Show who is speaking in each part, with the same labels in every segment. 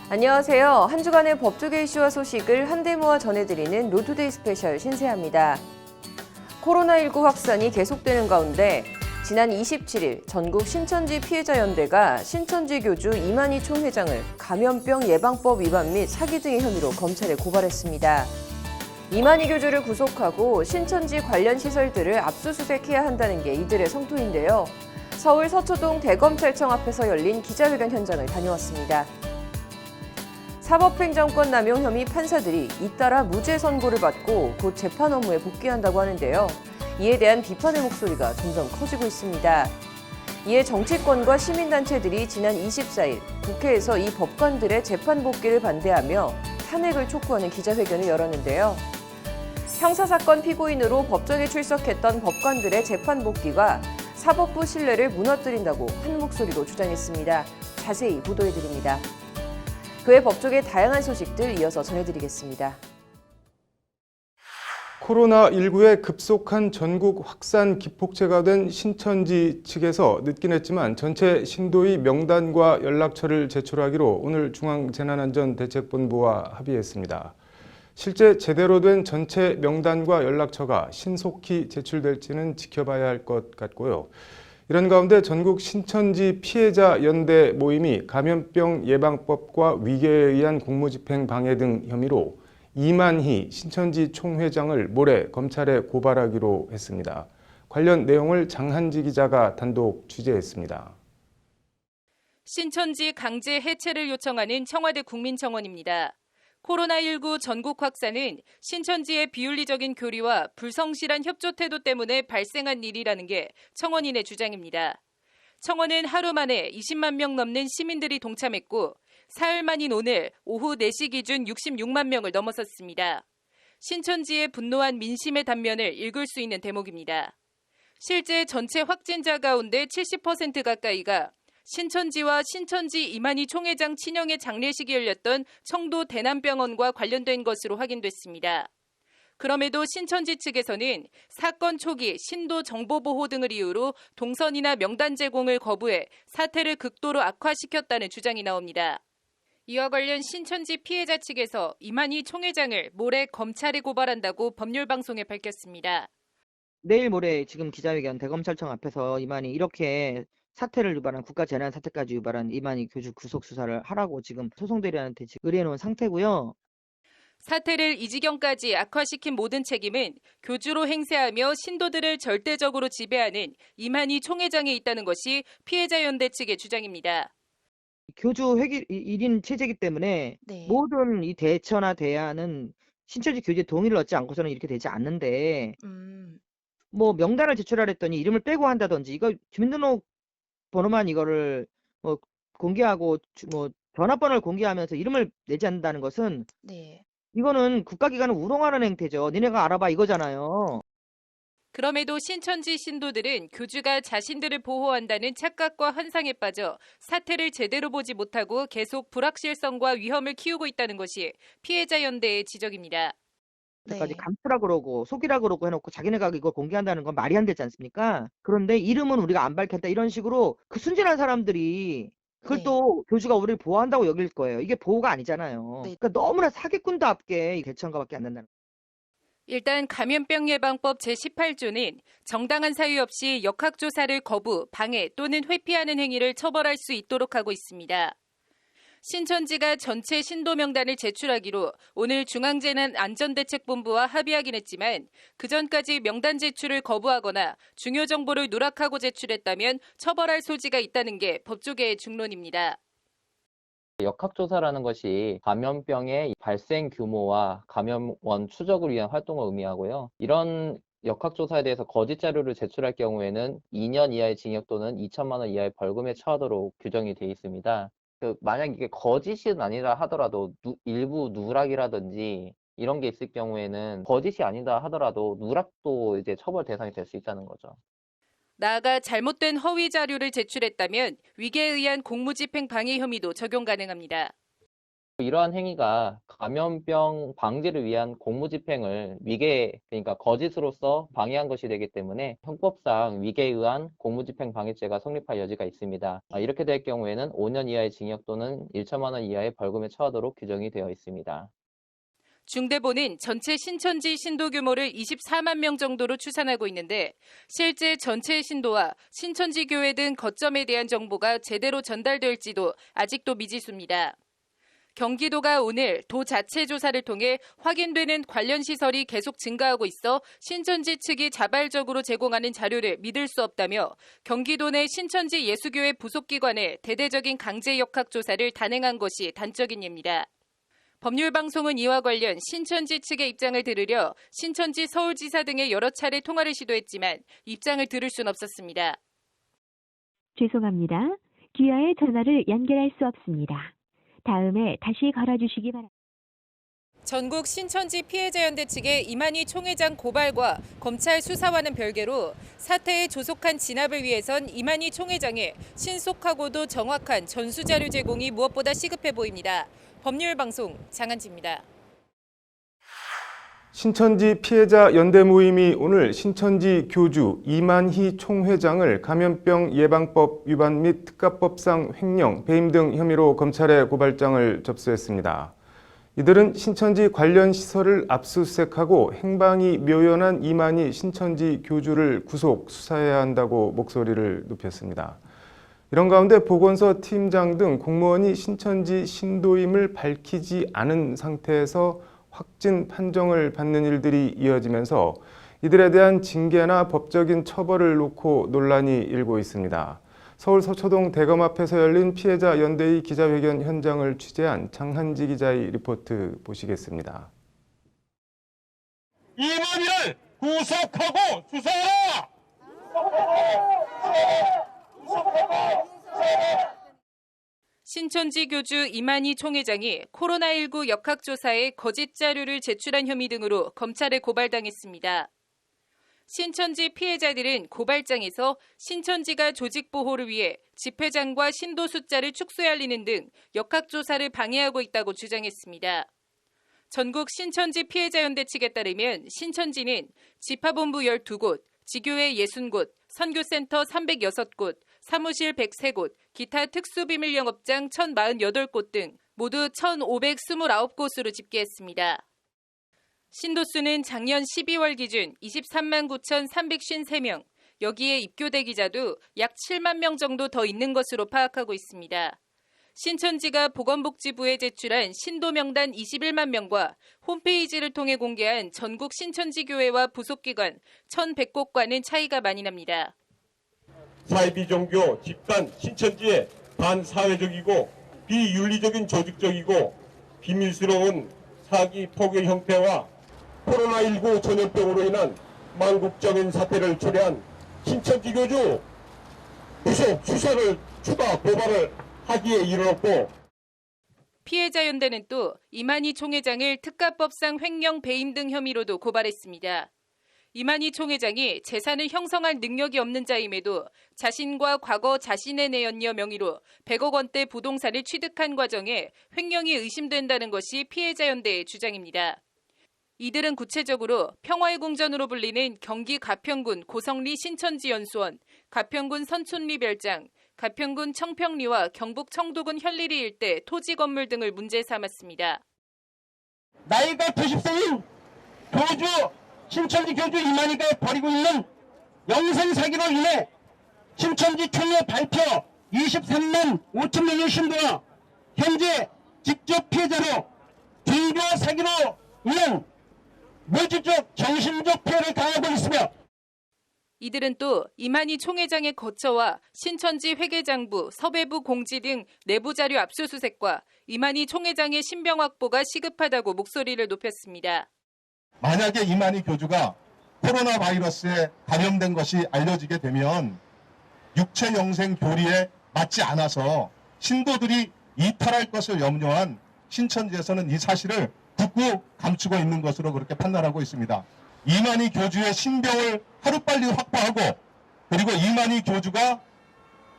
Speaker 1: 안녕하세요. 한 주간의 법조계 이슈와 소식을 한데 모아 전해드리는 로투데이 스페셜 신세아입니다. 코로나19 확산이 계속되는 가운데 지난 27일 전국 신천지 피해자연대가 신천지 교주 이만희 총회장을 감염병 예방법 위반 및 사기 등의 혐의로 검찰에 고발했습니다. 이만희 교주를 구속하고 신천지 관련 시설들을 압수수색해야 한다는 게 이들의 성토인데요. 서울 서초동 대검찰청 앞에서 열린 기자회견 현장을 다녀왔습니다. 사법행정권 남용 혐의 판사들이 잇따라 무죄 선고를 받고 곧 재판 업무에 복귀한다고 하는데요. 이에 대한 비판의 목소리가 점점 커지고 있습니다. 이에 정치권과 시민단체들이 지난 24일 국회에서 이 법관들의 재판 복귀를 반대하며 탄핵을 촉구하는 기자회견을 열었는데요. 형사사건 피고인으로 법정에 출석했던 법관들의 재판 복귀가 사법부 신뢰를 무너뜨린다고 한 목소리로 주장했습니다. 자세히 보도해드립니다. 그외 법조계 다양한 소식들 이어서 전해드리겠습니다.
Speaker 2: 코로나19의 급속한 전국 확산 기폭제가 된 신천지 측에서 늦긴 했지만 전체 신도의 명단과 연락처를 제출하기로 오늘 중앙재난안전대책본부와 합의했습니다. 실제 제대로 된 전체 명단과 연락처가 신속히 제출될지는 지켜봐야 할 것 같고요. 이런 가운데 전국 신천지 피해자 연대 모임이 감염병 예방법과 위계에 의한 공무집행 방해 등 혐의로 이만희 신천지 총회장을 모레 검찰에 고발하기로 했습니다. 관련 내용을 장한지 기자가 단독 취재했습니다.
Speaker 3: 신천지 강제 해체를 요청하는 청와대 국민청원입니다. 코로나19 전국 확산은 신천지의 비윤리적인 교리와 불성실한 협조 태도 때문에 발생한 일이라는 게 청원인의 주장입니다. 청원은 하루 만에 20만 명 넘는 시민들이 동참했고 사흘 만인 오늘 오후 4시 기준 66만 명을 넘어섰습니다. 신천지의 분노한 민심의 단면을 읽을 수 있는 대목입니다. 실제 전체 확진자 가운데 70% 가까이가 신천지와 신천지 이만희 총회장 친형의 장례식이 열렸던 청도 대남병원과 관련된 것으로 확인됐습니다. 그럼에도 신천지 측에서는 사건 초기 신도 정보보호 등을 이유로 동선이나 명단 제공을 거부해 사태를 극도로 악화시켰다는 주장이 나옵니다. 이와 관련 신천지 피해자 측에서 이만희 총회장을 모레 검찰에 고발한다고 법률방송에 밝혔습니다.
Speaker 4: 내일 모레 지금 기자회견 대검찰청 앞에서 이만희 이렇게 사태를 유발한 국가재난사태까지 유발한 이만희 교주 구속 수사를 하라고 지금 소송대리한테 지금 의뢰해놓은 상태고요.
Speaker 3: 사태를 이 지경까지 악화시킨 모든 책임은 교주로 행세하며 신도들을 절대적으로 지배하는 이만희 총회장에 있다는 것이 피해자 연대 측의 주장입니다.
Speaker 4: 교주 회기 1인 체제이기 때문에 모든 이 대처나 대안은 신천지 교주의 동의를 얻지 않고서는 이렇게 되지 않는데 뭐 명단을 제출하랬더니 이름을 빼고 한다든지 이거 주민등록 번호만 이거를 뭐 공개하고 뭐 전화번호를 공개하면서 이름을 내지 않는다는 것은 이거는 국가기관을 우롱하는 행태죠. 니네가 알아봐 이거잖아요.
Speaker 3: 그럼에도 신천지 신도들은 교주가 자신들을 보호한다는 착각과 환상에 빠져 사태를 제대로 보지 못하고 계속 불확실성과 위험을 키우고 있다는 것이 피해자 연대의 지적입니다.
Speaker 4: 까지 감추라 그러고 속이라 그러고 해놓고 자기네가 이걸 공개한다는 건 말이 안 되지 않습니까? 그런데 이름은 우리가 안 밝혔다 이런 식으로 그 순진한 사람들이 그걸 또 교주가 우리를 보호한다고 여길 거예요. 이게 보호가 아니잖아요. 그러니까 너무나 사기꾼답게 대처한 것밖에 안 된다는 거예요.
Speaker 3: 일단 감염병 예방법 제18조는 정당한 사유 없이 역학조사를 거부, 방해 또는 회피하는 행위를 처벌할 수 있도록 하고 있습니다. 신천지가 전체 신도 명단을 제출하기로 오늘 중앙재난안전대책본부와 합의하긴 했지만 그전까지 명단 제출을 거부하거나 중요 정보를 누락하고 제출했다면 처벌할 소지가 있다는 게 법조계의 중론입니다.
Speaker 5: 역학조사라는 것이 감염병의 발생 규모와 감염원 추적을 위한 활동을 의미하고요. 이런 역학조사에 대해서 거짓 자료를 제출할 경우에는 2년 이하의 징역 또는 2천만 원 이하의 벌금에 처하도록 규정이 되어 있습니다. 만약 이게 거짓은 아니라 하더라도 일부 누락이라든지 이런 게 있을 경우에는 거짓이 아니다 하더라도 누락도 이제 처벌 대상이 될 수 있다는 거죠.
Speaker 3: 나아가 잘못된 허위 자료를 제출했다면 위계에 의한 공무집행 방해 혐의도 적용 가능합니다.
Speaker 5: 이러한 행위가 감염병 방지를 위한 공무집행을 그러니까 거짓으로서 방해한 것이 되기 때문에 형법상 위계에 의한 공무집행방해죄가 성립할 여지가 있습니다. 이렇게 될 경우에는 5년 이하의 징역 또는 1천만 원 이하의 벌금에 처하도록 규정이 되어 있습니다.
Speaker 3: 중대본은 전체 신천지 신도 규모를 24만 명 정도로 추산하고 있는데 실제 전체 신도와 신천지 교회 등 거점에 대한 정보가 제대로 전달될지도 아직도 미지수입니다. 경기도가 오늘 도 자체 조사를 통해 확인되는 관련 시설이 계속 증가하고 있어 신천지 측이 자발적으로 제공하는 자료를 믿을 수 없다며 경기도 내 신천지 예수교회 부속기관의 대대적인 강제 역학 조사를 단행한 것이 단적인 예입니다. 법률방송은 이와 관련 신천지 측의 입장을 들으려 신천지 서울지사 등의 여러 차례 통화를 시도했지만 입장을 들을 순 없었습니다.
Speaker 6: 죄송합니다. 귀하의 전화를 연결할 수 없습니다. 다음에 다시 걸어주시기 바랍니다.
Speaker 3: 전국 신천지 피해자연대 측의 이만희 총회장 고발과 검찰 수사와는 별개로 사태에 조속한 진압을 위해선 이만희 총회장의 신속하고도 정확한 전수자료 제공이 무엇보다 시급해 보입니다. 법률방송 장한지입니다.
Speaker 2: 신천지 피해자 연대 모임이 오늘 신천지 교주 이만희 총회장을 감염병 예방법 위반 및 특가법상 횡령, 배임 등 혐의로 검찰에 고발장을 접수했습니다. 이들은 신천지 관련 시설을 압수수색하고 행방이 묘연한 이만희 신천지 교주를 구속 수사해야 한다고 목소리를 높였습니다. 이런 가운데 보건소 팀장 등 공무원이 신천지 신도임을 밝히지 않은 상태에서 확진 판정을 받는 일들이 이어지면서 이들에 대한 징계나 법적인 처벌을 놓고 논란이 일고 있습니다. 서울 서초동 대검 앞에서 열린 피해자 연대의 기자회견 현장을 취재한 장한지 기자의 리포트 보시겠습니다.
Speaker 7: 이만희를 구속하고 수사하라!
Speaker 3: 신천지 교주 이만희 총회장이 코로나19 역학조사에 거짓 자료를 제출한 혐의 등으로 검찰에 고발당했습니다. 신천지 피해자들은 고발장에서 신천지가 조직 보호를 위해 집회장과 신도 숫자를 축소해알리는 등 역학조사를 방해하고 있다고 주장했습니다. 전국 신천지 피해자연대 측에 따르면 신천지는 집합본부 12곳, 지교회 60곳, 선교센터 306곳, 사무실 103곳, 기타 특수비밀영업장 1048곳 등 모두 1529곳으로 집계했습니다. 신도수는 작년 12월 기준 23만 9,353명, 여기에 입교 대기자도 약 7만 명 정도 더 있는 것으로 파악하고 있습니다. 신천지가 보건복지부에 제출한 신도 명단 21만 명과 홈페이지를 통해 공개한 전국 신천지 교회와 부속기관 1,100곳과는 차이가 많이 납니다.
Speaker 7: 사회비종교 집단 신천지의 반사회적이고 비윤리적인 조직적이고 비밀스러운 사기 포교 형태와 코로나19 전염병으로 인한 망국적인 사태를 초래한 신천지 교주 구속 수사를 추가 고발을 하기에 이르렀고,
Speaker 3: 피해자연대는 또 이만희 총회장을 특가법상 횡령, 배임 등 혐의로도 고발했습니다. 이만희 총회장이 재산을 형성할 능력이 없는 자임에도 자신과 과거 자신의 내연녀 명의로 100억 원대 부동산을 취득한 과정에 횡령이 의심된다는 것이 피해자연대의 주장입니다. 이들은 구체적으로 평화의 궁전으로 불리는 경기 가평군 고성리 신천지연수원, 가평군 선촌리 별장, 가평군 청평리와 경북 청도군 현리리 일대 토지 건물 등을 문제 삼았습니다.
Speaker 7: 나이가 90세인 교주 신천지 교주 이만희가 벌이고 있는 영생 사기로 인해 신천지 총회 발표 23만 5천 명의 신도와 현재 직접 피해자로 종교 사기로 인한 물질적 정신적 피해를 당하고 있으며,
Speaker 3: 이들은 또 이만희 총회장의 거처와 신천지 회계장부, 섭외부 공지 등 내부 자료 압수수색과 이만희 총회장의 신병 확보가 시급하다고 목소리를 높였습니다.
Speaker 8: 만약에 이만희 교주가 코로나 바이러스에 감염된 것이 알려지게 되면 육체 영생 교리에 맞지 않아서 신도들이 이탈할 것을 염려한 신천지에서는 이 사실을 굳고 감추고 있는 것으로 그렇게 판단하고 있습니다. 이만희 교주의 신병을 하루빨리 확보하고, 그리고 이만희 교주가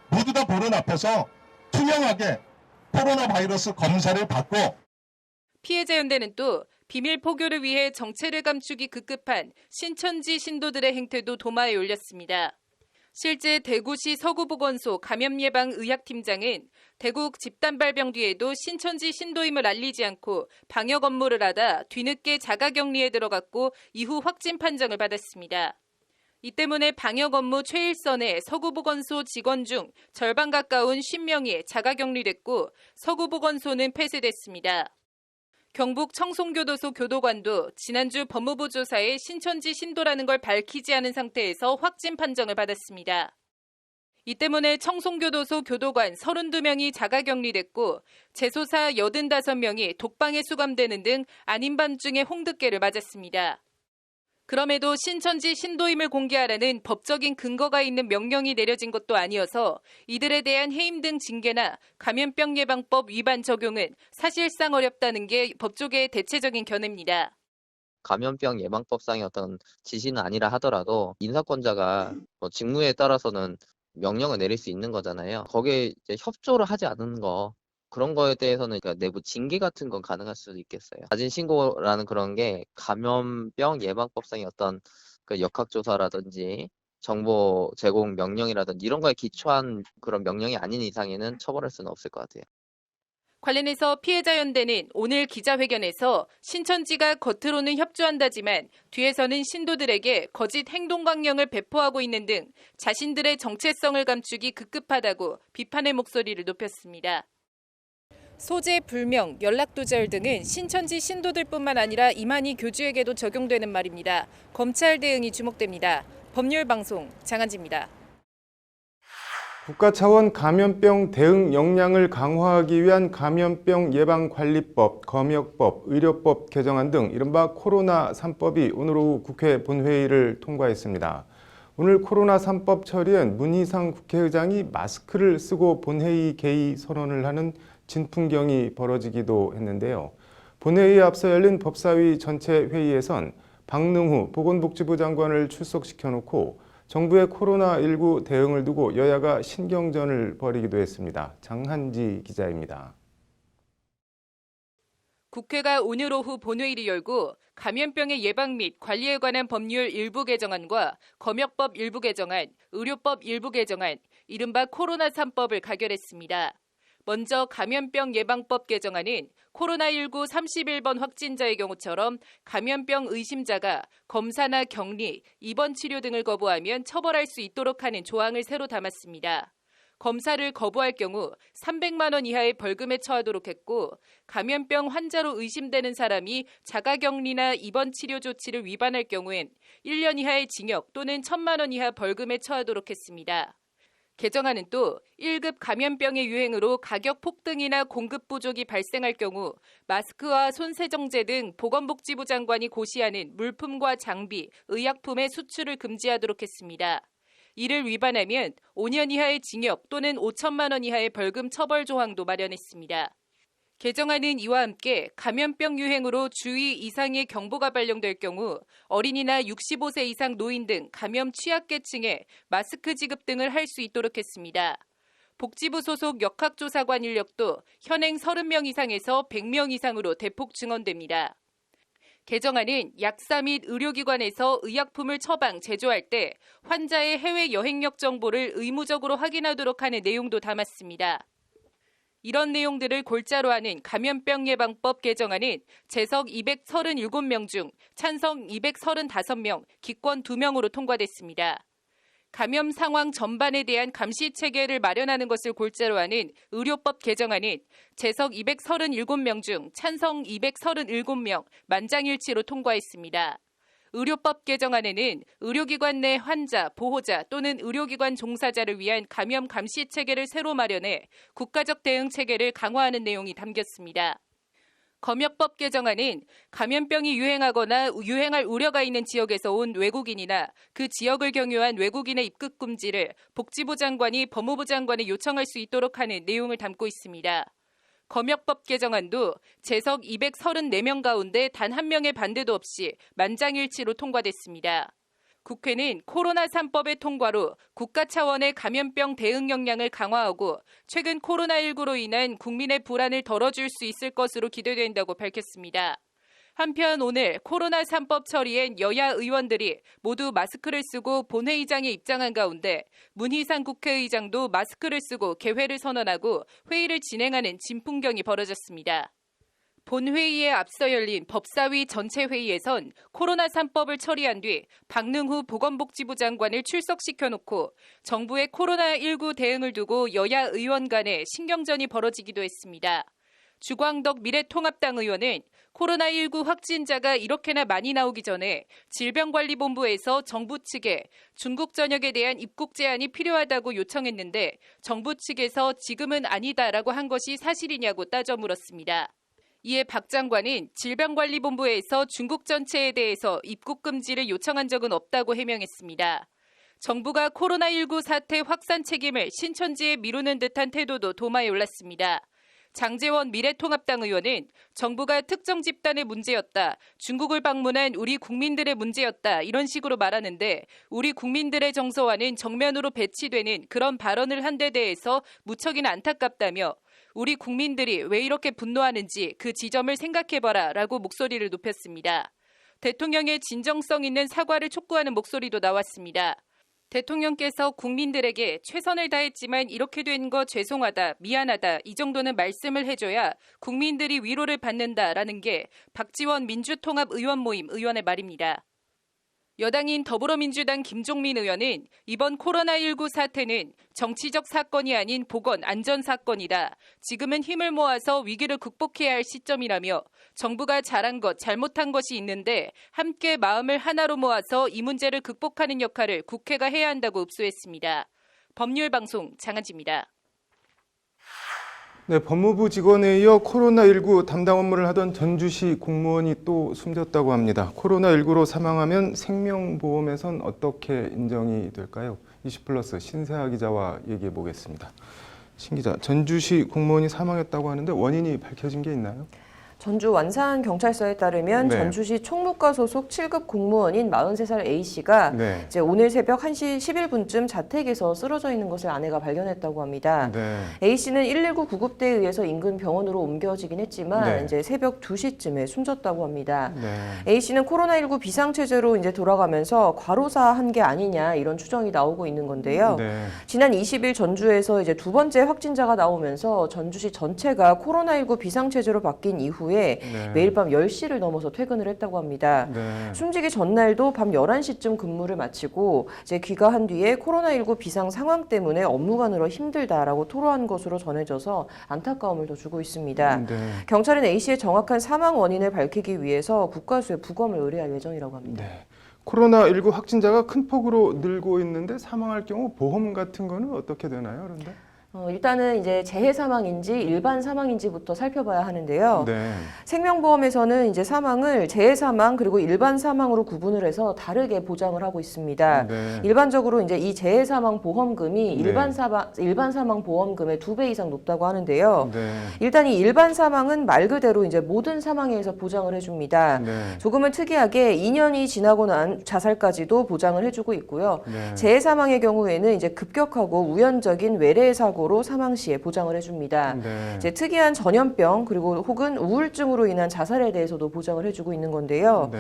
Speaker 8: 모두 다 보는 앞에서 투명하게 코로나 바이러스 검사를 받고
Speaker 3: 피해자연대는 또 비밀 포교를 위해 정체를 감추기 급급한 신천지 신도들의 행태도 도마에 올렸습니다. 실제 대구시 서구보건소 감염예방의학팀장은 대구 집단발병 뒤에도 신천지 신도임을 알리지 않고 방역 업무를 하다 뒤늦게 자가격리에 들어갔고 이후 확진 판정을 받았습니다. 이 때문에 방역 업무 최일선의 서구보건소 직원 중 절반 가까운 50명이 자가격리됐고 서구보건소는 폐쇄됐습니다. 경북 청송교도소 교도관도 지난주 법무부 조사에 신천지 신도라는 걸 밝히지 않은 상태에서 확진 판정을 받았습니다. 이 때문에 청송교도소 교도관 32명이 자가격리됐고 재소사 85명이 독방에 수감되는 등 아닌 밤중에 홍두깨를 맞았습니다. 그럼에도 신천지 신도임을 공개하라는 법적인 근거가 있는 명령이 내려진 것도 아니어서 이들에 대한 해임 등 징계나 감염병 예방법 위반 적용은 사실상 어렵다는 게 법조계의 대체적인 견해입니다.
Speaker 5: 감염병 예방법상의 어떤 지시는 아니라 하더라도 인사권자가 직무에 따라서는 명령을 내릴 수 있는 거잖아요. 거기에 이제 협조를 하지 않는 거 그런 거에 대해서는 그러니까 내부 징계 같은 건 가능할 수도 있겠어요. 자진 신고라는 그런 게 감염병 예방법상의 어떤 그 역학조사라든지 정보 제공 명령이라든지 이런 거에 기초한 그런 명령이 아닌 이상에는 처벌할 수는 없을 것 같아요.
Speaker 3: 관련해서 피해자연대는 오늘 기자회견에서 신천지가 겉으로는 협조한다지만 뒤에서는 신도들에게 거짓 행동 강령을 배포하고 있는 등 자신들의 정체성을 감추기 급급하다고 비판의 목소리를 높였습니다. 소재 불명, 연락두절 등은 신천지 신도들뿐만 아니라 이만희 교주에게도 적용되는 말입니다. 검찰 대응이 주목됩니다. 법률방송 장한지입니다.
Speaker 2: 국가 차원 감염병 대응 역량을 강화하기 위한 감염병 예방관리법, 검역법, 의료법 개정안 등 이른바 코로나 3법이 오늘 오후 국회 본회의를 통과했습니다. 오늘 코로나 3법 처리엔 문희상 국회의장이 마스크를 쓰고 본회의 개의 선언을 하는 진풍경이 벌어지기도 했는데요. 본회의에 앞서 열린 법사위 전체 회의에선 박능후 보건복지부 장관을 출석시켜놓고 정부의 코로나19 대응을 두고 여야가 신경전을 벌이기도 했습니다. 장한지 기자입니다.
Speaker 3: 국회가 오늘 오후 본회의를 열고 감염병의 예방 및 관리에 관한 법률 일부 개정안과 검역법 일부 개정안, 의료법 일부 개정안, 이른바 코로나 3법을 가결했습니다. 먼저 감염병 예방법 개정안은 코로나19 31번 확진자의 경우처럼 감염병 의심자가 검사나 격리, 입원 치료 등을 거부하면 처벌할 수 있도록 하는 조항을 새로 담았습니다. 검사를 거부할 경우 300만 원 이하의 벌금에 처하도록 했고 감염병 환자로 의심되는 사람이 자가격리나 입원 치료 조치를 위반할 경우엔 1년 이하의 징역 또는 1,000만 원 이하 벌금에 처하도록 했습니다. 개정안은 또 1급 감염병의 유행으로 가격 폭등이나 공급 부족이 발생할 경우 마스크와 손세정제 등 보건복지부 장관이 고시하는 물품과 장비, 의약품의 수출을 금지하도록 했습니다. 이를 위반하면 5년 이하의 징역 또는 5천만 원 이하의 벌금 처벌 조항도 마련했습니다. 개정안은 이와 함께 감염병 유행으로 주의 이상의 경보가 발령될 경우 어린이나 65세 이상 노인 등 감염 취약계층에 마스크 지급 등을 할 수 있도록 했습니다. 복지부 소속 역학조사관 인력도 현행 30명 이상에서 100명 이상으로 대폭 증원됩니다. 개정안은 약사 및 의료기관에서 의약품을 처방, 제조할 때 환자의 해외 여행력 정보를 의무적으로 확인하도록 하는 내용도 담았습니다. 이런 내용들을 골자로 하는 감염병 예방법 개정안은 재석 237명 중 찬성 235명, 기권 2명으로 통과됐습니다. 감염 상황 전반에 대한 감시 체계를 마련하는 것을 골자로 하는 의료법 개정안은 재석 237명 중 찬성 237명, 만장일치로 통과했습니다. 의료법 개정안에는 의료기관 내 환자, 보호자 또는 의료기관 종사자를 위한 감염 감시 체계를 새로 마련해 국가적 대응 체계를 강화하는 내용이 담겼습니다. 검역법 개정안은 감염병이 유행하거나 유행할 우려가 있는 지역에서 온 외국인이나 그 지역을 경유한 외국인의 입국 금지를 복지부 장관이 법무부 장관에 요청할 수 있도록 하는 내용을 담고 있습니다. 검역법 개정안도 재석 234명 가운데 단 한 명의 반대도 없이 만장일치로 통과됐습니다. 국회는 코로나 3법의 통과로 국가 차원의 감염병 대응 역량을 강화하고 최근 코로나19로 인한 국민의 불안을 덜어줄 수 있을 것으로 기대된다고 밝혔습니다. 한편 오늘 코로나 3법 처리엔 여야 의원들이 모두 마스크를 쓰고 본회의장에 입장한 가운데 문희상 국회의장도 마스크를 쓰고 개회를 선언하고 회의를 진행하는 진풍경이 벌어졌습니다. 본회의에 앞서 열린 법사위 전체 회의에선 코로나 3법을 처리한 뒤 박능후 보건복지부 장관을 출석시켜놓고 정부의 코로나19 대응을 두고 여야 의원 간에 신경전이 벌어지기도 했습니다. 주광덕 미래통합당 의원은 코로나19 확진자가 이렇게나 많이 나오기 전에 질병관리본부에서 정부 측에 중국 전역에 대한 입국 제한이 필요하다고 요청했는데 정부 측에서 지금은 아니다라고 한 것이 사실이냐고 따져 물었습니다. 이에 박 장관은 질병관리본부에서 중국 전체에 대해서 입국 금지를 요청한 적은 없다고 해명했습니다. 정부가 코로나19 사태 확산 책임을 신천지에 미루는 듯한 태도도 도마에 올랐습니다. 장제원 미래통합당 의원은 정부가 특정 집단의 문제였다, 중국을 방문한 우리 국민들의 문제였다 이런 식으로 말하는데 우리 국민들의 정서와는 정면으로 배치되는 그런 발언을 한 데 대해서 무척이나 안타깝다며 우리 국민들이 왜 이렇게 분노하는지 그 지점을 생각해봐라 라고 목소리를 높였습니다. 대통령의 진정성 있는 사과를 촉구하는 목소리도 나왔습니다. 대통령께서 국민들에게 최선을 다했지만 이렇게 된 거 죄송하다, 미안하다 이 정도는 말씀을 해줘야 국민들이 위로를 받는다라는 게 박지원 민주통합 의원 모임 의원의 말입니다. 여당인 더불어민주당 김종민 의원은 이번 코로나19 사태는 정치적 사건이 아닌 보건 안전 사건이다. 지금은 힘을 모아서 위기를 극복해야 할 시점이라며 정부가 잘한 것, 잘못한 것이 있는데 함께 마음을 하나로 모아서 이 문제를 극복하는 역할을 국회가 해야 한다고 읍소했습니다. 법률방송 장한지입니다.
Speaker 2: 네, 법무부 직원에 이어 코로나19 담당 업무를 하던 전주시 공무원이 또 숨졌다고 합니다. 코로나19로 사망하면 생명보험에선 어떻게 인정이 될까요? 20플러스 신세아 기자와 얘기해 보겠습니다. 신 기자, 전주시 공무원이 사망했다고 하는데 원인이 밝혀진 게 있나요?
Speaker 1: 전주 완산경찰서에 따르면
Speaker 2: 네.
Speaker 1: 전주시 총무과 소속 7급 공무원인 43살 A씨가
Speaker 2: 네.
Speaker 1: 이제 오늘 새벽 1시 11분쯤 자택에서 쓰러져 있는 것을 아내가 발견했다고 합니다.
Speaker 2: 네.
Speaker 1: A씨는 119 구급대에 의해서 인근 병원으로 옮겨지긴 했지만
Speaker 2: 네.
Speaker 1: 이제 새벽 2시쯤에 숨졌다고 합니다.
Speaker 2: 네.
Speaker 1: A씨는 코로나19 비상체제로 이제 돌아가면서 과로사한 게 아니냐 이런 추정이 나오고 있는 건데요.
Speaker 2: 네.
Speaker 1: 지난 20일 전주에서 이제 두 번째 확진자가 나오면서 전주시 전체가 코로나19 비상체제로 바뀐 이후에
Speaker 2: 네.
Speaker 1: 매일 밤 10시를 넘어서 퇴근을 했다고 합니다.
Speaker 2: 네.
Speaker 1: 숨지기 전날도 밤 11시쯤 근무를 마치고 이제 귀가한 뒤에 코로나19 비상 상황 때문에 업무가 늘어 힘들다라고 토로한 것으로 전해져서 안타까움을 더 주고 있습니다.
Speaker 2: 네.
Speaker 1: 경찰은 A씨의 정확한 사망 원인을 밝히기 위해서 국과수에 부검을 의뢰할 예정이라고 합니다.
Speaker 2: 네. 코로나19 확진자가 큰 폭으로 늘고 있는데 사망할 경우 보험 같은 거는 어떻게 되나요? 그런데?
Speaker 1: 일단은 이제 재해 사망인지 일반 사망인지부터 살펴봐야 하는데요.
Speaker 2: 네.
Speaker 1: 생명보험에서는 이제 사망을 재해 사망 그리고 일반 사망으로 구분을 해서 다르게 보장을 하고 있습니다.
Speaker 2: 네.
Speaker 1: 일반적으로 이제 이 재해 사망 보험금이
Speaker 2: 네.
Speaker 1: 일반 사망 보험금의 2배 이상 높다고 하는데요.
Speaker 2: 네.
Speaker 1: 일단 이 일반 사망은 말 그대로 이제 모든 사망에 의해서 보장을 해줍니다.
Speaker 2: 네.
Speaker 1: 조금은 특이하게 2년이 지나고 난 자살까지도 보장을 해주고 있고요.
Speaker 2: 네.
Speaker 1: 재해 사망의 경우에는 이제 급격하고 우연적인 외래 사고로 사망 시에 보장을 해줍니다.
Speaker 2: 네.
Speaker 1: 이제 특이한 전염병 그리고 혹은 우울증으로 인한 자살에 대해서도 보장을 해주고 있는 건데요.
Speaker 2: 네.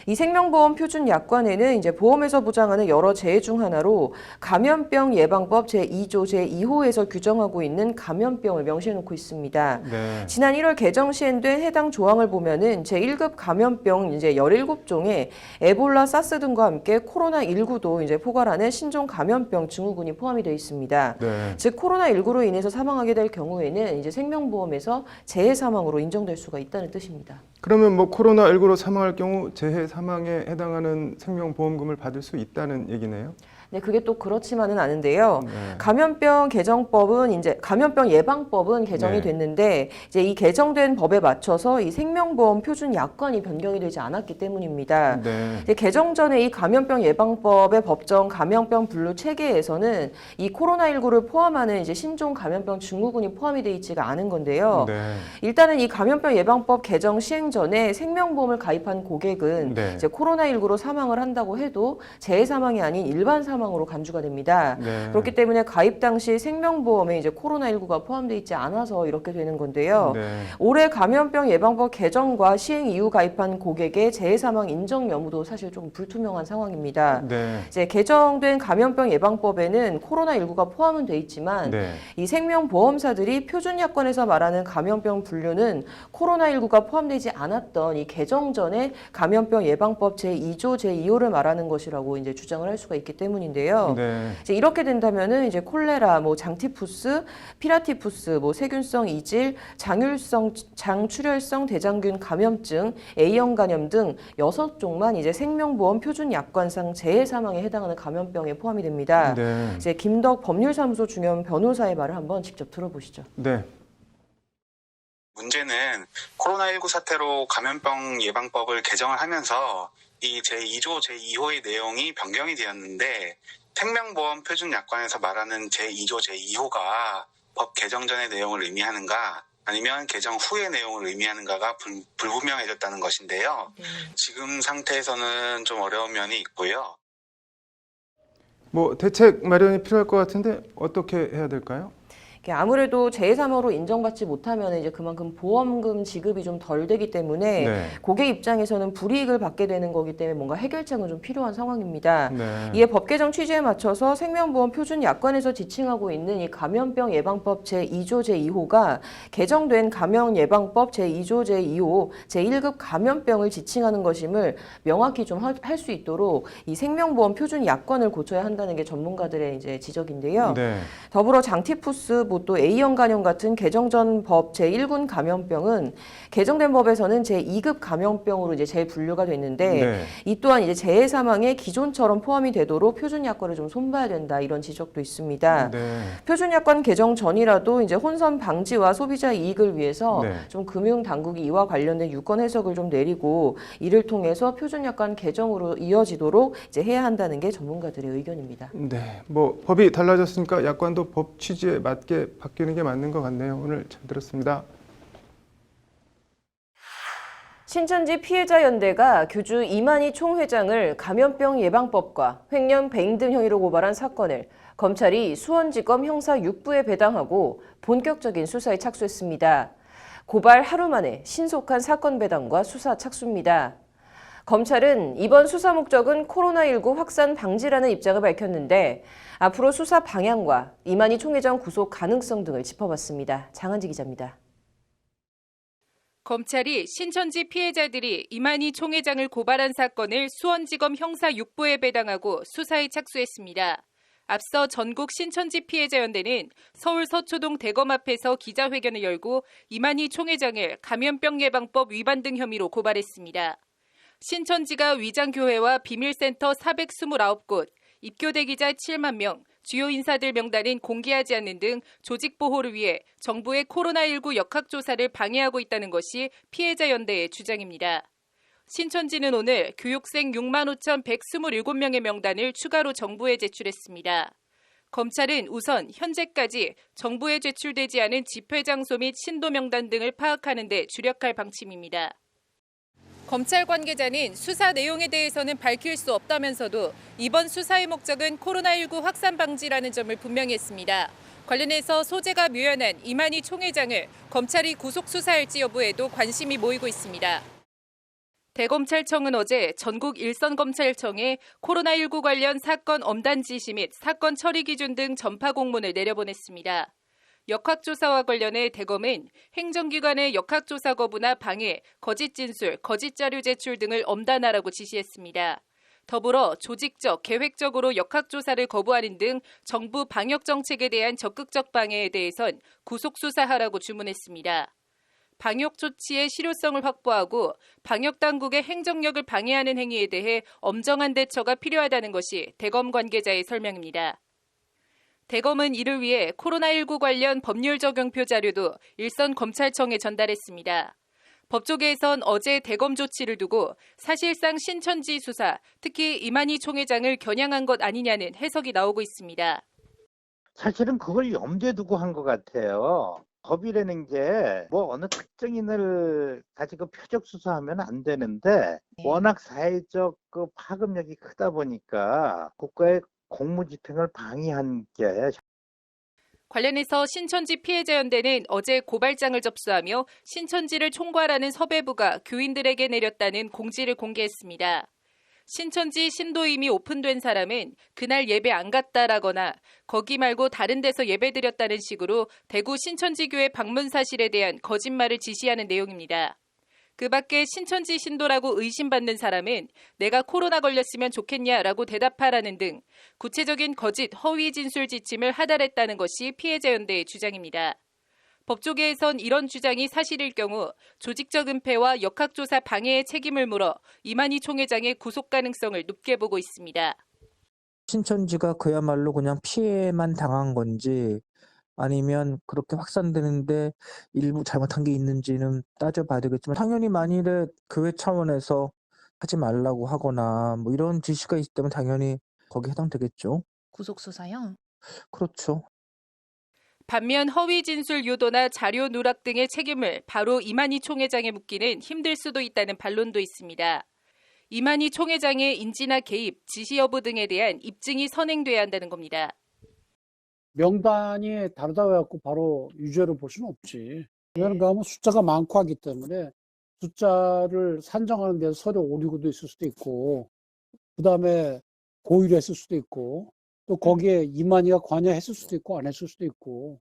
Speaker 1: 이 생명보험 표준 약관에는 이제 보험에서 보장하는 여러 재해 중 하나로 감염병 예방법 제2조 제2호에서 규정하고 있는 감염병을 명시해놓고 있습니다.
Speaker 2: 네.
Speaker 1: 지난 1월 개정 시행된 해당 조항을 보면은 제1급 감염병 이제 17종에 에볼라, 사스 등과 함께 코로나19도 이제 포괄하는 신종 감염병 증후군이 포함이 되어 있습니다.
Speaker 2: 네.
Speaker 1: 즉 코로나19로 인해서 사망하게 될 경우에는 이제 생명보험에서 재해 사망으로 인정될 수가 있다는 뜻입니다.
Speaker 2: 그러면 뭐 코로나19로 사망할 경우 재해 사망에 해당하는 생명보험금을 받을 수 있다는 얘기네요?
Speaker 1: 네, 그게 또 그렇지만은 않은데요.
Speaker 2: 네.
Speaker 1: 감염병 예방법은 개정이
Speaker 2: 네.
Speaker 1: 됐는데 이제 이 개정된 법에 맞춰서 이 생명보험 표준 약관이 변경이 되지 않았기 때문입니다.
Speaker 2: 네.
Speaker 1: 이제 개정 전에 이 감염병 예방법의 법정 감염병 분류 체계에서는 이 코로나19를 포함하는 이제 신종 감염병 증후군이 포함이 돼 있지가 않은 건데요.
Speaker 2: 네.
Speaker 1: 일단은 이 감염병 예방법 개정 시행 전에 생명보험을 가입한 고객은
Speaker 2: 네.
Speaker 1: 이제 코로나19로 사망을 한다고 해도 재해 사망이 아닌 일반 사망으로 간주가 됩니다.
Speaker 2: 네.
Speaker 1: 그렇기 때문에 가입 당시 생명보험에 이제 코로나19가 포함되어 있지 않아서 이렇게 되는 건데요.
Speaker 2: 네.
Speaker 1: 올해 감염병 예방법 개정과 시행 이후 가입한 고객의 재해 사망 인정 여부도 사실 좀 불투명한 상황입니다.
Speaker 2: 네.
Speaker 1: 이제 개정된 감염병 예방법에는 코로나19가 포함은 돼 있지만
Speaker 2: 네.
Speaker 1: 이 생명보험사들이 표준약관에서 말하는 감염병 분류는 코로나19가 포함되지 않았던 이 개정 전에 감염병 예방법 제2조 제2호를 말하는 것이라고 이제 주장을 할 수가 있기 때문인데요.
Speaker 2: 네.
Speaker 1: 이제 이렇게 된다면은 이제 콜레라, 장티푸스, 피라티푸스, 세균성 이질, 장출혈성 대장균 감염증, A형 간염 등 6종만 이제 생명보험 표준약관상 재해 사망에 해당하는 감염병에 포함이 됩니다.
Speaker 2: 네.
Speaker 1: 이제 김덕 법률사무소 중견 변호사의 말을 한번 직접 들어보시죠.
Speaker 2: 네.
Speaker 9: 문제는 코로나19 사태로 감염병 예방법을 개정을 하면서 이 제2조 제2호의 내용이 변경이 되었는데 생명보험 표준약관에서 말하는 제2조 제2호가 법 개정 전의 내용을 의미하는가 아니면 개정 후의 내용을 의미하는가가 불분명해졌다는 것인데요. 지금 상태에서는 좀 어려운 면이 있고요.
Speaker 2: 대책 마련이 필요할 것 같은데 어떻게 해야 될까요?
Speaker 1: 아무래도 재해 사망으로 인정받지 못하면 이제 그만큼 보험금 지급이 좀 덜 되기 때문에
Speaker 2: 네.
Speaker 1: 고객 입장에서는 불이익을 받게 되는 거기 때문에 뭔가 해결책은 좀 필요한 상황입니다.
Speaker 2: 네.
Speaker 1: 이에 법 개정 취지에 맞춰서 생명보험 표준 약관에서 지칭하고 있는 이 감염병 예방법 제2조 제2호가 개정된 감염 예방법 제2조 제2호 제1급 감염병을 지칭하는 것임을 명확히 좀 할 수 있도록 이 생명보험 표준 약관을 고쳐야 한다는 게 전문가들의 이제 지적인데요.
Speaker 2: 네.
Speaker 1: 더불어 장티푸스, 또 A형 간염 같은 개정 전 법 제1군 감염병은 개정된 법에서는 제2급 감염병으로 이제 재분류가 됐는데
Speaker 2: 네.
Speaker 1: 이 또한 이제 재해 사망에 기존처럼 포함이 되도록 표준 약관을 좀 손봐야 된다 이런 지적도 있습니다.
Speaker 2: 네.
Speaker 1: 표준 약관 개정 전이라도 이제 혼선 방지와 소비자 이익을 위해서
Speaker 2: 네.
Speaker 1: 좀 금융 당국이 이와 관련된 유권 해석을 좀 내리고 이를 통해서 표준 약관 개정으로 이어지도록 이제 해야 한다는 게 전문가들의 의견입니다.
Speaker 2: 네. 법이 달라졌으니까 약관도 법 취지에 맞게 바뀌는 게 맞는 것 같네요. 오늘 잘 들었습니다.
Speaker 1: 신천지 피해자연대가 교주 이만희 총회장을 감염병 예방법과 횡령 배임 등 혐의로 고발한 사건을 검찰이 수원지검 형사 6부에 배당하고 본격적인 수사에 착수했습니다. 고발 하루 만에 신속한 사건 배당과 수사 착수입니다. 검찰은 이번 수사 목적은 코로나19 확산 방지라는 입장을 밝혔는데 앞으로 수사 방향과 이만희 총회장 구속 가능성 등을 짚어봤습니다. 장한지 기자입니다.
Speaker 3: 검찰이 신천지 피해자들이 이만희 총회장을 고발한 사건을 수원지검 형사 6부에 배당하고 수사에 착수했습니다. 앞서 전국 신천지 피해자연대는 서울 서초동 대검 앞에서 기자회견을 열고 이만희 총회장을 감염병 예방법 위반 등 혐의로 고발했습니다. 신천지가 위장교회와 비밀센터 429곳, 입교대 기자 7만 명, 주요 인사들 명단은 공개하지 않는 등 조직 보호를 위해 정부의 코로나19 역학조사를 방해하고 있다는 것이 피해자연대의 주장입니다. 신천지는 오늘 교육생 6만 5,127명의 명단을 추가로 정부에 제출했습니다. 검찰은 우선 현재까지 정부에 제출되지 않은 집회 장소 및 신도 명단 등을 파악하는 데 주력할 방침입니다. 검찰 관계자는 수사 내용에 대해서는 밝힐 수 없다면서도 이번 수사의 목적은 코로나19 확산 방지라는 점을 분명히 했습니다. 관련해서 소재가 묘연한 이만희 총회장을 검찰이 구속 수사할지 여부에도 관심이 모이고 있습니다. 대검찰청은 어제 전국 일선검찰청에 코로나19 관련 사건 엄단 지시 및 사건 처리 기준 등 전파 공문을 내려보냈습니다. 역학조사와 관련해 대검은 행정기관의 역학조사 거부나 방해, 거짓 진술, 거짓 자료 제출 등을 엄단하라고 지시했습니다. 더불어 조직적, 계획적으로 역학조사를 거부하는 등 정부 방역 정책에 대한 적극적 방해에 대해선 구속수사하라고 주문했습니다. 방역 조치의 실효성을 확보하고 방역 당국의 행정력을 방해하는 행위에 대해 엄정한 대처가 필요하다는 것이 대검 관계자의 설명입니다. 대검은 이를 위해 코로나19 관련 법률 적용표 자료도 일선 검찰청에 전달했습니다. 법조계에선 어제 대검 조치를 두고 사실상 신천지 수사, 특히 이만희 총회장을 겨냥한 것 아니냐는 해석이 나오고 있습니다.
Speaker 10: 사실은 그걸 염두에 두고 한 것 같아요. 법이라는 게 뭐 어느 특정인을 가지고 표적 수사하면 안 되는데 워낙 사회적 그 파급력이 크다 보니까 국가의 공무집행을 방해한 게
Speaker 3: 관련해서 신천지 피해자연대는 어제 고발장을 접수하며 신천지를 총괄하는 섭외부가 교인들에게 내렸다는 공지를 공개했습니다. 신천지 신도임이 오픈된 사람은 그날 예배 안 갔다라거나 거기 말고 다른 데서 예배 드렸다는 식으로 대구 신천지교회 방문 사실에 대한 거짓말을 지시하는 내용입니다. 그 밖에 신천지 신도라고 의심받는 사람은 내가 코로나 걸렸으면 좋겠냐라고 대답하라는 등 구체적인 거짓, 허위 진술 지침을 하달했다는 것이 피해자연대의 주장입니다. 법조계에선 이런 주장이 사실일 경우 조직적 은폐와 역학조사 방해의 책임을 물어 이만희 총회장의 구속 가능성을 높게 보고 있습니다.
Speaker 11: 신천지가 그야말로 그냥 피해만 당한 건지 아니면 그렇게 확산되는데 일부 잘못한 게 있는지는 따져봐야 되겠지만 당연히 만일에 교회 차원에서 하지 말라고 하거나 뭐 이런 지시가 있다면 당연히 거기에 해당되겠죠.
Speaker 12: 구속수사요?
Speaker 11: 그렇죠.
Speaker 3: 반면 허위 진술 유도나 자료 누락 등의 책임을 바로 이만희 총회장에 묻기는 힘들 수도 있다는 반론도 있습니다. 이만희 총회장의 인지나 개입, 지시 여부 등에 대한 입증이 선행돼야 한다는 겁니다.
Speaker 13: 명단이 다르다고 해갖고 바로 유죄로 볼 수는 없지. 왜냐하면 뭐 숫자가 많고 하기 때문에 숫자를 산정하는 데서 서류 오류도 있을 수도 있고 그다음에 고의로 했을 수도 있고 또 거기에 이만희가 관여했을 수도 있고 안 했을 수도 있고.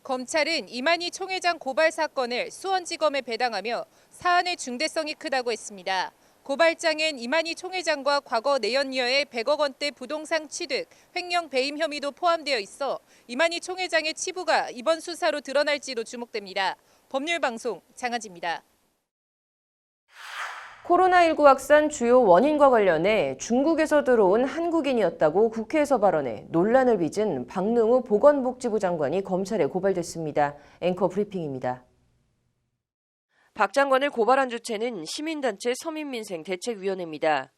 Speaker 3: 검찰은 이만희 총회장 고발 사건을 수원지검에 배당하며 사안의 중대성이 크다고 했습니다. 고발장엔 이만희 총회장과 과거 내연녀의 100억 원대 부동산 취득, 횡령 배임 혐의도 포함되어 있어 이만희 총회장의 치부가 이번 수사로 드러날지도 주목됩니다. 법률방송 장하지입니다.
Speaker 1: 코로나19 확산 주요 원인과 관련해 중국에서 들어온 한국인이었다고 국회에서 발언해 논란을 빚은 박능우 보건복지부 장관이 검찰에 고발됐습니다. 앵커 브리핑입니다. 박 장관을 고발한 주체는 시민단체 서민민생대책위원회입니다.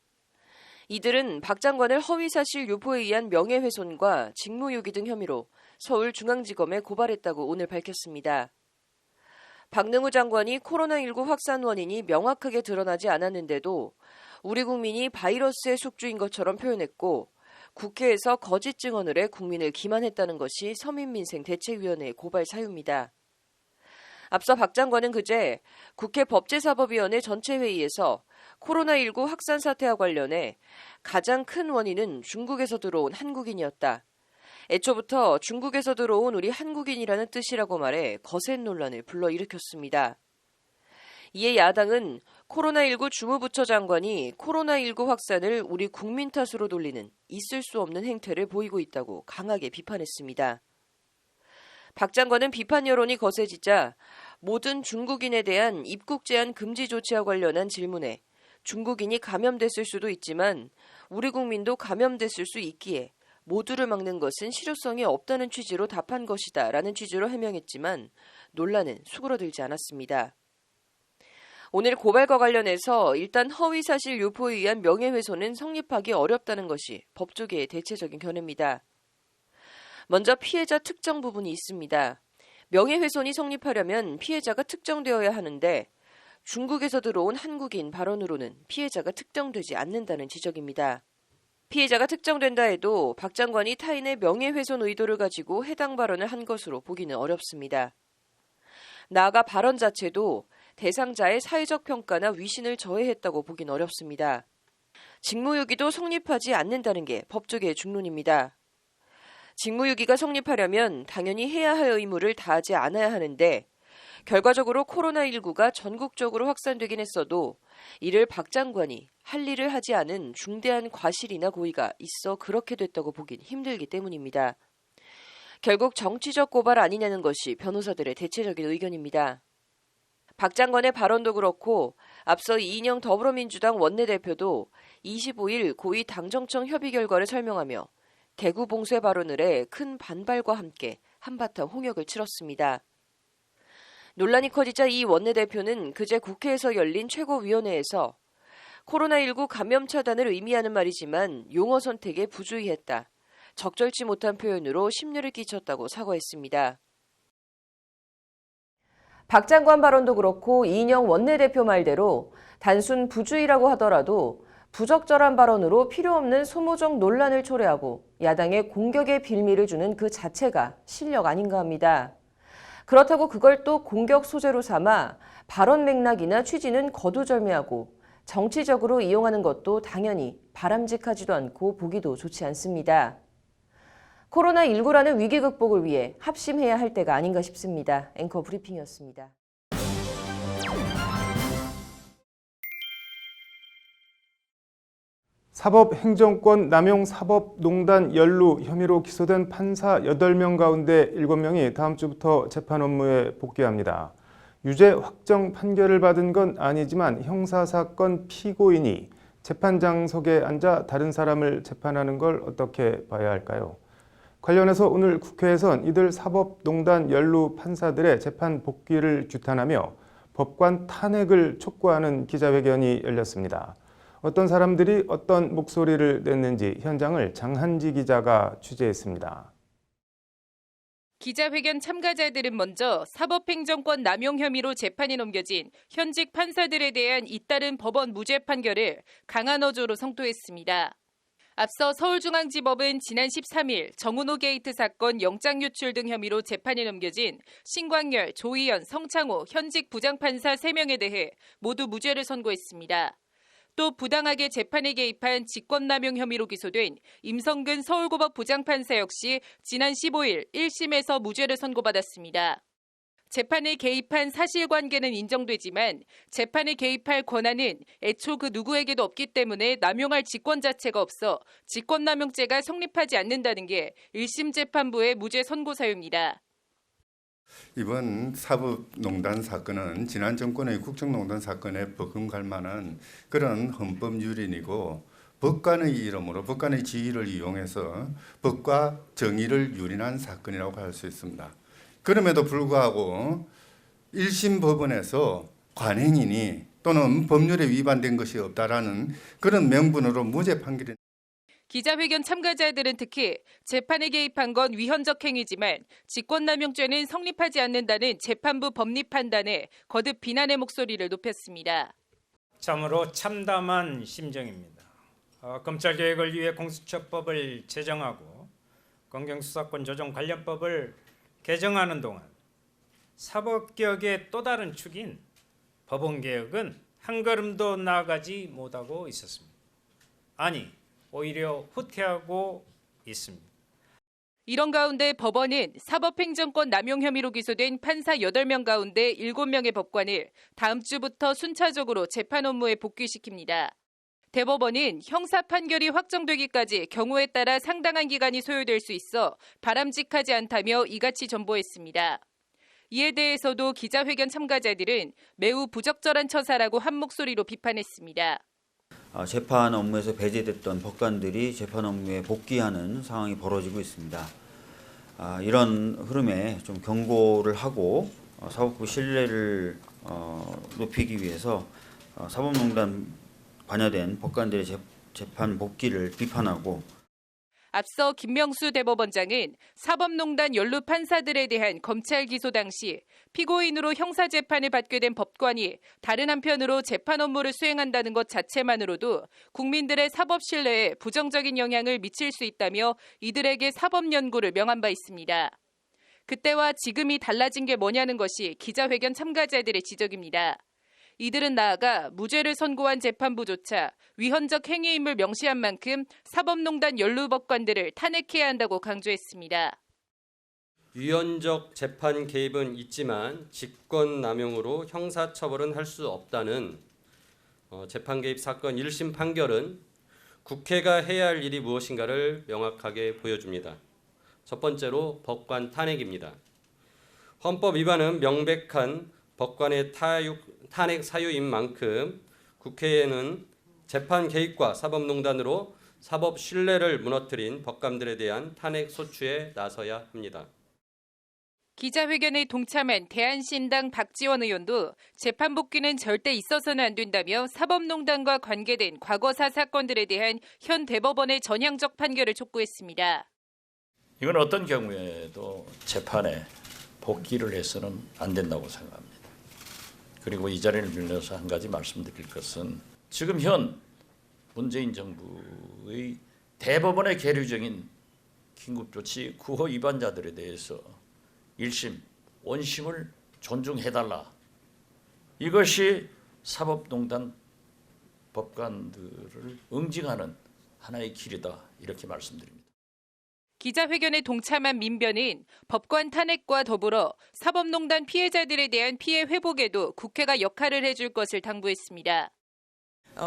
Speaker 1: 이들은 박 장관을 허위사실 유포에 의한 명예훼손과 직무유기 등 혐의로 서울중앙지검에 고발했다고 오늘 밝혔습니다. 박능우 장관이 코로나19 확산 원인이 명확하게 드러나지 않았는데도 우리 국민이 바이러스의 숙주인 것처럼 표현했고 국회에서 거짓 증언을 해 국민을 기만했다는 것이 서민민생대책위원회의 고발 사유입니다. 앞서 박 장관은 그제 국회 법제사법위원회 전체회의에서 코로나19 확산 사태와 관련해 가장 큰 원인은 중국에서 들어온 한국인이었다. 애초부터 중국에서 들어온 우리 한국인이라는 뜻이라고 말해 거센 논란을 불러일으켰습니다. 이에 야당은 코로나19 주무부처 장관이 코로나19 확산을 우리 국민 탓으로 돌리는 있을 수 없는 행태를 보이고 있다고 강하게 비판했습니다. 박 장관은 비판 여론이 거세지자 모든 중국인에 대한 입국 제한 금지 조치와 관련한 질문에 중국인이 감염됐을 수도 있지만 우리 국민도 감염됐을 수 있기에 모두를 막는 것은 실효성이 없다는 취지로 답한 것이다 라는 취지로 해명했지만 논란은 수그러들지 않았습니다. 오늘 고발과 관련해서 일단 허위사실 유포에 의한 명예훼손은 성립하기 어렵다는 것이 법조계의 대체적인 견해입니다. 먼저 피해자 특정 부분이 있습니다. 명예훼손이 성립하려면 피해자가 특정되어야 하는데 중국에서 들어온 한국인 발언으로는 피해자가 특정되지 않는다는 지적입니다. 피해자가 특정된다 해도 박 장관이 타인의 명예훼손 의도를 가지고 해당 발언을 한 것으로 보기는 어렵습니다. 나아가 발언 자체도 대상자의 사회적 평가나 위신을 저해했다고 보긴 어렵습니다. 직무유기도 성립하지 않는다는 게 법조계의 중론입니다. 직무유기가 성립하려면 당연히 해야 할 의무를 다하지 않아야 하는데 결과적으로 코로나19가 전국적으로 확산되긴 했어도 이를 박 장관이 할 일을 하지 않은 중대한 과실이나 고의가 있어 그렇게 됐다고 보긴 힘들기 때문입니다. 결국 정치적 고발 아니냐는 것이 변호사들의 대체적인 의견입니다. 박 장관의 발언도 그렇고 앞서 이인영 더불어민주당 원내대표도 25일 고위 당정청 협의 결과를 설명하며 대구 봉쇄 발언을 해 큰 반발과 함께 한바탕 홍역을 치렀습니다. 논란이 커지자 이 원내대표는 그제 국회에서 열린 최고위원회에서 코로나19 감염 차단을 의미하는 말이지만 용어 선택에 부주의했다. 적절치 못한 표현으로 심려를 끼쳤다고 사과했습니다. 박 장관 발언도 그렇고 이인영 원내대표 말대로 단순 부주의라고 하더라도 부적절한 발언으로 필요없는 소모적 논란을 초래하고 야당의 공격의 빌미를 주는 그 자체가 실력 아닌가 합니다. 그렇다고 그걸 또 공격 소재로 삼아 발언 맥락이나 취지는 거두절미하고 정치적으로 이용하는 것도 당연히 바람직하지도 않고 보기도 좋지 않습니다. 코로나19라는 위기 극복을 위해 합심해야 할 때가 아닌가 싶습니다. 앵커 브리핑이었습니다.
Speaker 2: 사법행정권 남용 사법농단 연루 혐의로 기소된 판사 8명 가운데 7명이 다음 주부터 재판 업무에 복귀합니다. 유죄 확정 판결을 받은 건 아니지만 형사사건 피고인이 재판장석에 앉아 다른 사람을 재판하는 걸 어떻게 봐야 할까요? 관련해서 오늘 국회에선 이들 사법농단 연루 판사들의 재판 복귀를 규탄하며 법관 탄핵을 촉구하는 기자회견이 열렸습니다. 어떤 사람들이 어떤 목소리를 냈는지 현장을 장한지 기자가 취재했습니다.
Speaker 3: 기자회견 참가자들은 먼저 사법행정권 남용 혐의로 재판이 넘겨진 현직 판사들에 대한 잇따른 법원 무죄 판결을 강한 어조로 성토했습니다. 앞서 서울중앙지법은 지난 13일 정은호 게이트 사건 영장 유출 등 혐의로 재판이 넘겨진 신광열, 조희연, 성창호 현직 부장판사 3명에 대해 모두 무죄를 선고했습니다. 또 부당하게 재판에 개입한 직권남용 혐의로 기소된 임성근 서울고법 부장판사 역시 지난 15일 1심에서 무죄를 선고받았습니다. 재판에 개입한 사실관계는 인정되지만 재판에 개입할 권한은 애초 그 누구에게도 없기 때문에 남용할 직권 자체가 없어 직권남용죄가 성립하지 않는다는 게 1심 재판부의 무죄 선고 사유입니다.
Speaker 12: 이번 사법농단 사건은 지난 정권의 국정농단 사건에 버금갈 만한 그런 헌법유린이고 법관의 이름으로 법관의 지위를 이용해서 법과 정의를 유린한 사건이라고 할 수 있습니다. 그럼에도 불구하고 1심 법원에서 관행이니 또는 법률에 위반된 것이 없다라는 그런 명분으로 무죄 판결이
Speaker 3: 기자회견 참가자들은 특히 재판에 개입한 건 위헌적 행위지만 직권남용죄는 성립하지 않는다는 재판부 법리 판단에 거듭 비난의 목소리를 높였습니다.
Speaker 14: 참으로 참담한 심정입니다. 검찰개혁을 위해 공수처법을 제정하고 검경수사권 조정 관련법을 개정하는 동안 사법개혁의 또 다른 축인 법원개혁은 한 걸음도 나아가지 못하고 있었습니다. 아니, 오히려 후퇴하고 있습니다.
Speaker 3: 이런 가운데 법원은 사법행정권 남용 혐의로 기소된 판사 8명 가운데 7명의 법관을 다음 주부터 순차적으로 재판 업무에 복귀시킵니다. 대법원은 형사 판결이 확정되기까지 경우에 따라 상당한 기간이 소요될 수 있어 바람직하지 않다며 이같이 전보했습니다. 이에 대해서도 기자회견 참가자들은 매우 부적절한 처사라고 한 목소리로 비판했습니다.
Speaker 15: 재판 업무에서 배제됐던 법관들이 재판 업무에 복귀하는 상황이 벌어지고 있습니다. 이런 흐름에 좀 경고를 하고 사법부 신뢰를 높이기 위해서 사법농단 관여된 법관들의 재판 복귀를 비판하고
Speaker 3: 앞서 김명수 대법원장은 사법농단 연루 판사들에 대한 검찰 기소 당시 피고인으로 형사재판을 받게 된 법관이 다른 한편으로 재판 업무를 수행한다는 것 자체만으로도 국민들의 사법 신뢰에 부정적인 영향을 미칠 수 있다며 이들에게 사법연구를 명한 바 있습니다. 그때와 지금이 달라진 게 뭐냐는 것이 기자회견 참가자들의 지적입니다. 이들은 나아가 무죄를 선고한 재판부조차 위헌적 행위임을 명시한 만큼 사법농단 연루 법관들을 탄핵해야 한다고 강조했습니다.
Speaker 16: 위헌적 재판 개입은 있지만 직권남용으로 형사처벌은 할 수 없다는 재판 개입 사건 1심 판결은 국회가 해야 할 일이 무엇인가를 명확하게 보여줍니다. 첫 번째로 법관 탄핵입니다. 헌법 위반은 명백한 법관의 탄핵 사유인 만큼 국회에는 재판 개입과 사법농단으로 사법 신뢰를 무너뜨린 법관들에 대한 탄핵 소추에 나서야 합니다.
Speaker 3: 기자회견에 동참한 대한신당 박지원 의원도 재판 복귀는 절대 있어서는 안 된다며 사법농단과 관계된 과거사 사건들에 대한 현 대법원의 전향적 판결을 촉구했습니다.
Speaker 17: 이건 어떤 경우에도 재판에 복귀를 해서는 안 된다고 생각합니다. 그리고 이 자리를 빌려서 한 가지 말씀드릴 것은 지금 현 문재인 정부의 대법원의 계류적인 긴급조치 구호 위반자들에 대해서 1심, 원심을 존중해달라. 이것이 사법농단 법관들을 응징하는 하나의 길이다. 이렇게 말씀드립니다.
Speaker 3: 기자회견에 동참한 민변은 법관 탄핵과 더불어 사법농단 피해자들에 대한 피해 회복에도 국회가 역할을 해줄 것을 당부했습니다.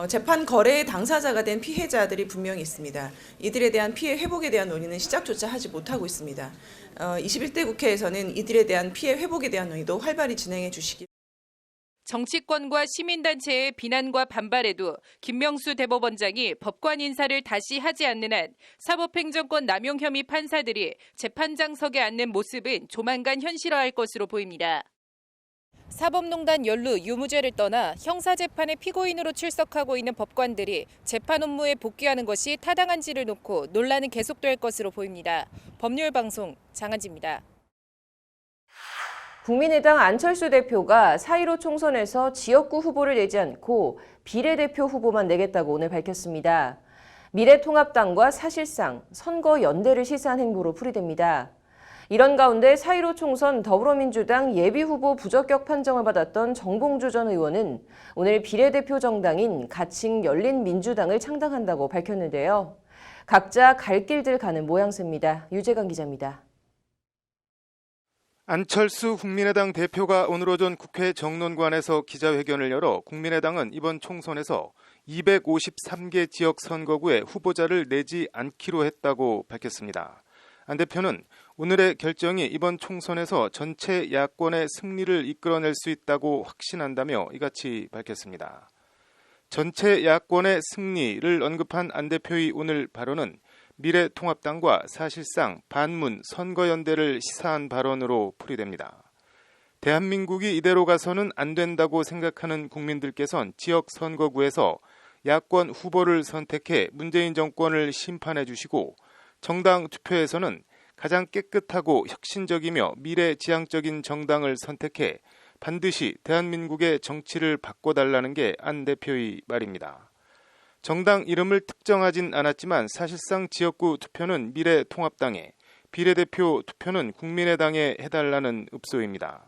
Speaker 18: 재판 거래의 당사자가 된 피해자들이 분명히 있습니다. 이들에 대한 피해 회복에 대한 논의는 시작조차 하지 못하고 있습니다. 21대 국회에서는 이들에 대한 피해 회복에 대한 논의도 활발히 진행해 주시기.
Speaker 3: 정치권과 시민단체의 비난과 반발에도 김명수 대법원장이 법관 인사를 다시 하지 않는 한 사법행정권 남용 혐의 판사들이 재판장석에 앉는 모습은 조만간 현실화할 것으로 보입니다. 사법농단 연루 유무죄를 떠나 형사재판의 피고인으로 출석하고 있는 법관들이 재판 업무에 복귀하는 것이 타당한지를 놓고 논란은 계속될 것으로 보입니다. 법률방송 장한지입니다.
Speaker 1: 국민의당 안철수 대표가 4.15 총선에서 지역구 후보를 내지 않고 비례대표 후보만 내겠다고 오늘 밝혔습니다. 미래통합당과 사실상 선거 연대를 시사한 행보로 풀이됩니다. 이런 가운데 4.15 총선 더불어민주당 예비후보 부적격 판정을 받았던 정봉주 전 의원은 오늘 비례대표 정당인 가칭 열린민주당을 창당한다고 밝혔는데요. 각자 갈 길들 가는 모양새입니다. 유재강 기자입니다.
Speaker 2: 안철수 국민의당 대표가 오늘 오전 국회 정론관에서 기자회견을 열어 국민의당은 이번 총선에서 253개 지역 선거구에 후보자를 내지 않기로 했다고 밝혔습니다. 안 대표는 오늘의 결정이 이번 총선에서 전체 야권의 승리를 이끌어낼 수 있다고 확신한다며 이같이 밝혔습니다. 전체 야권의 승리를 언급한 안 대표의 오늘 발언은 미래통합당과 사실상 반문 선거연대를 시사한 발언으로 풀이됩니다. 대한민국이 이대로 가서는 안 된다고 생각하는 국민들께선 지역 선거구에서 야권 후보를 선택해 문재인 정권을 심판해 주시고 정당 투표에서는 가장 깨끗하고 혁신적이며 미래지향적인 정당을 선택해 반드시 대한민국의 정치를 바꿔달라는 게 안 대표의 말입니다. 정당 이름을 특정하진 않았지만 사실상 지역구 투표는 미래통합당에, 비례대표 투표는 국민의당에 해달라는 읍소입니다.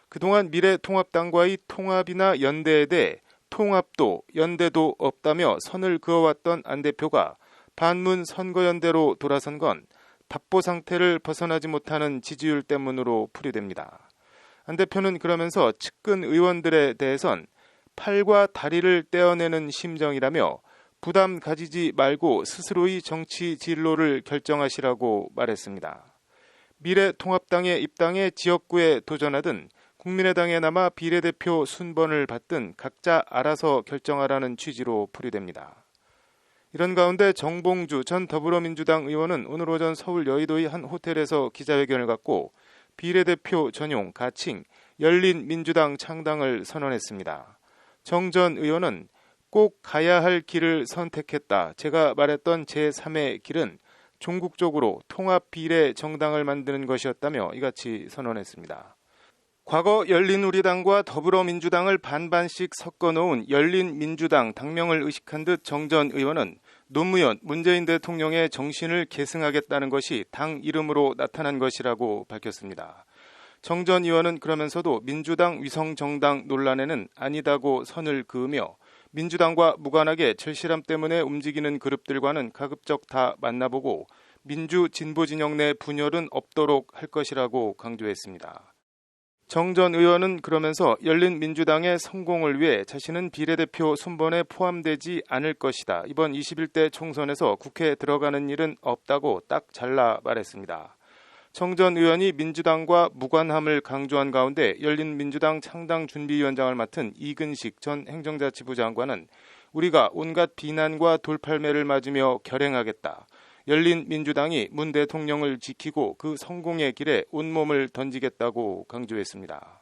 Speaker 2: 그동안 미래통합당과의 통합이나 연대에 대해 통합도 연대도 없다며 선을 그어왔던 안 대표가 반문 선거연대로 돌아선 건 답보 상태를 벗어나지 못하는 지지율 때문으로 풀이됩니다. 안 대표는 그러면서 측근 의원들에 대해선 팔과 다리를 떼어내는 심정이라며 부담 가지지 말고 스스로의 정치 진로를 결정하시라고 말했습니다. 미래통합당에 입당해 지역구에 도전하든 국민의당에 남아 비례대표 순번을 받든 각자 알아서 결정하라는 취지로 풀이됩니다. 이런 가운데 정봉주 전 더불어민주당 의원은 오늘 오전 서울 여의도의 한 호텔에서 기자회견을 갖고 비례대표 전용 가칭 열린민주당 창당을 선언했습니다. 정 전 의원은 꼭 가야 할 길을 선택했다. 제가 말했던 제3의 길은 종국적으로 통합 비례 정당을 만드는 것이었다며 이같이 선언했습니다. 과거 열린우리당과 더불어민주당을 반반씩 섞어놓은 열린민주당 당명을 의식한 듯 정 전 의원은 노무현 문재인 대통령의 정신을 계승하겠다는 것이 당 이름으로 나타난 것이라고 밝혔습니다. 정 전 의원은 그러면서도 민주당 위성정당 논란에는 아니다고 선을 그으며 민주당과 무관하게 절실함 때문에 움직이는 그룹들과는 가급적 다 만나보고 민주 진보 진영 내 분열은 없도록 할 것이라고 강조했습니다. 정 전 의원은 그러면서 열린민주당의 성공을 위해 자신은 비례대표 순번에 포함되지 않을 것이다. 이번 21대 총선에서 국회에 들어가는 일은 없다고 딱 잘라 말했습니다. 정 전 의원이 민주당과 무관함을 강조한 가운데 열린민주당 창당준비위원장을 맡은 이근식 전 행정자치부 장관은 우리가 온갖 비난과 돌팔매를 맞으며 결행하겠다. 열린민주당이 문 대통령을 지키고 그 성공의 길에 온몸을 던지겠다고 강조했습니다.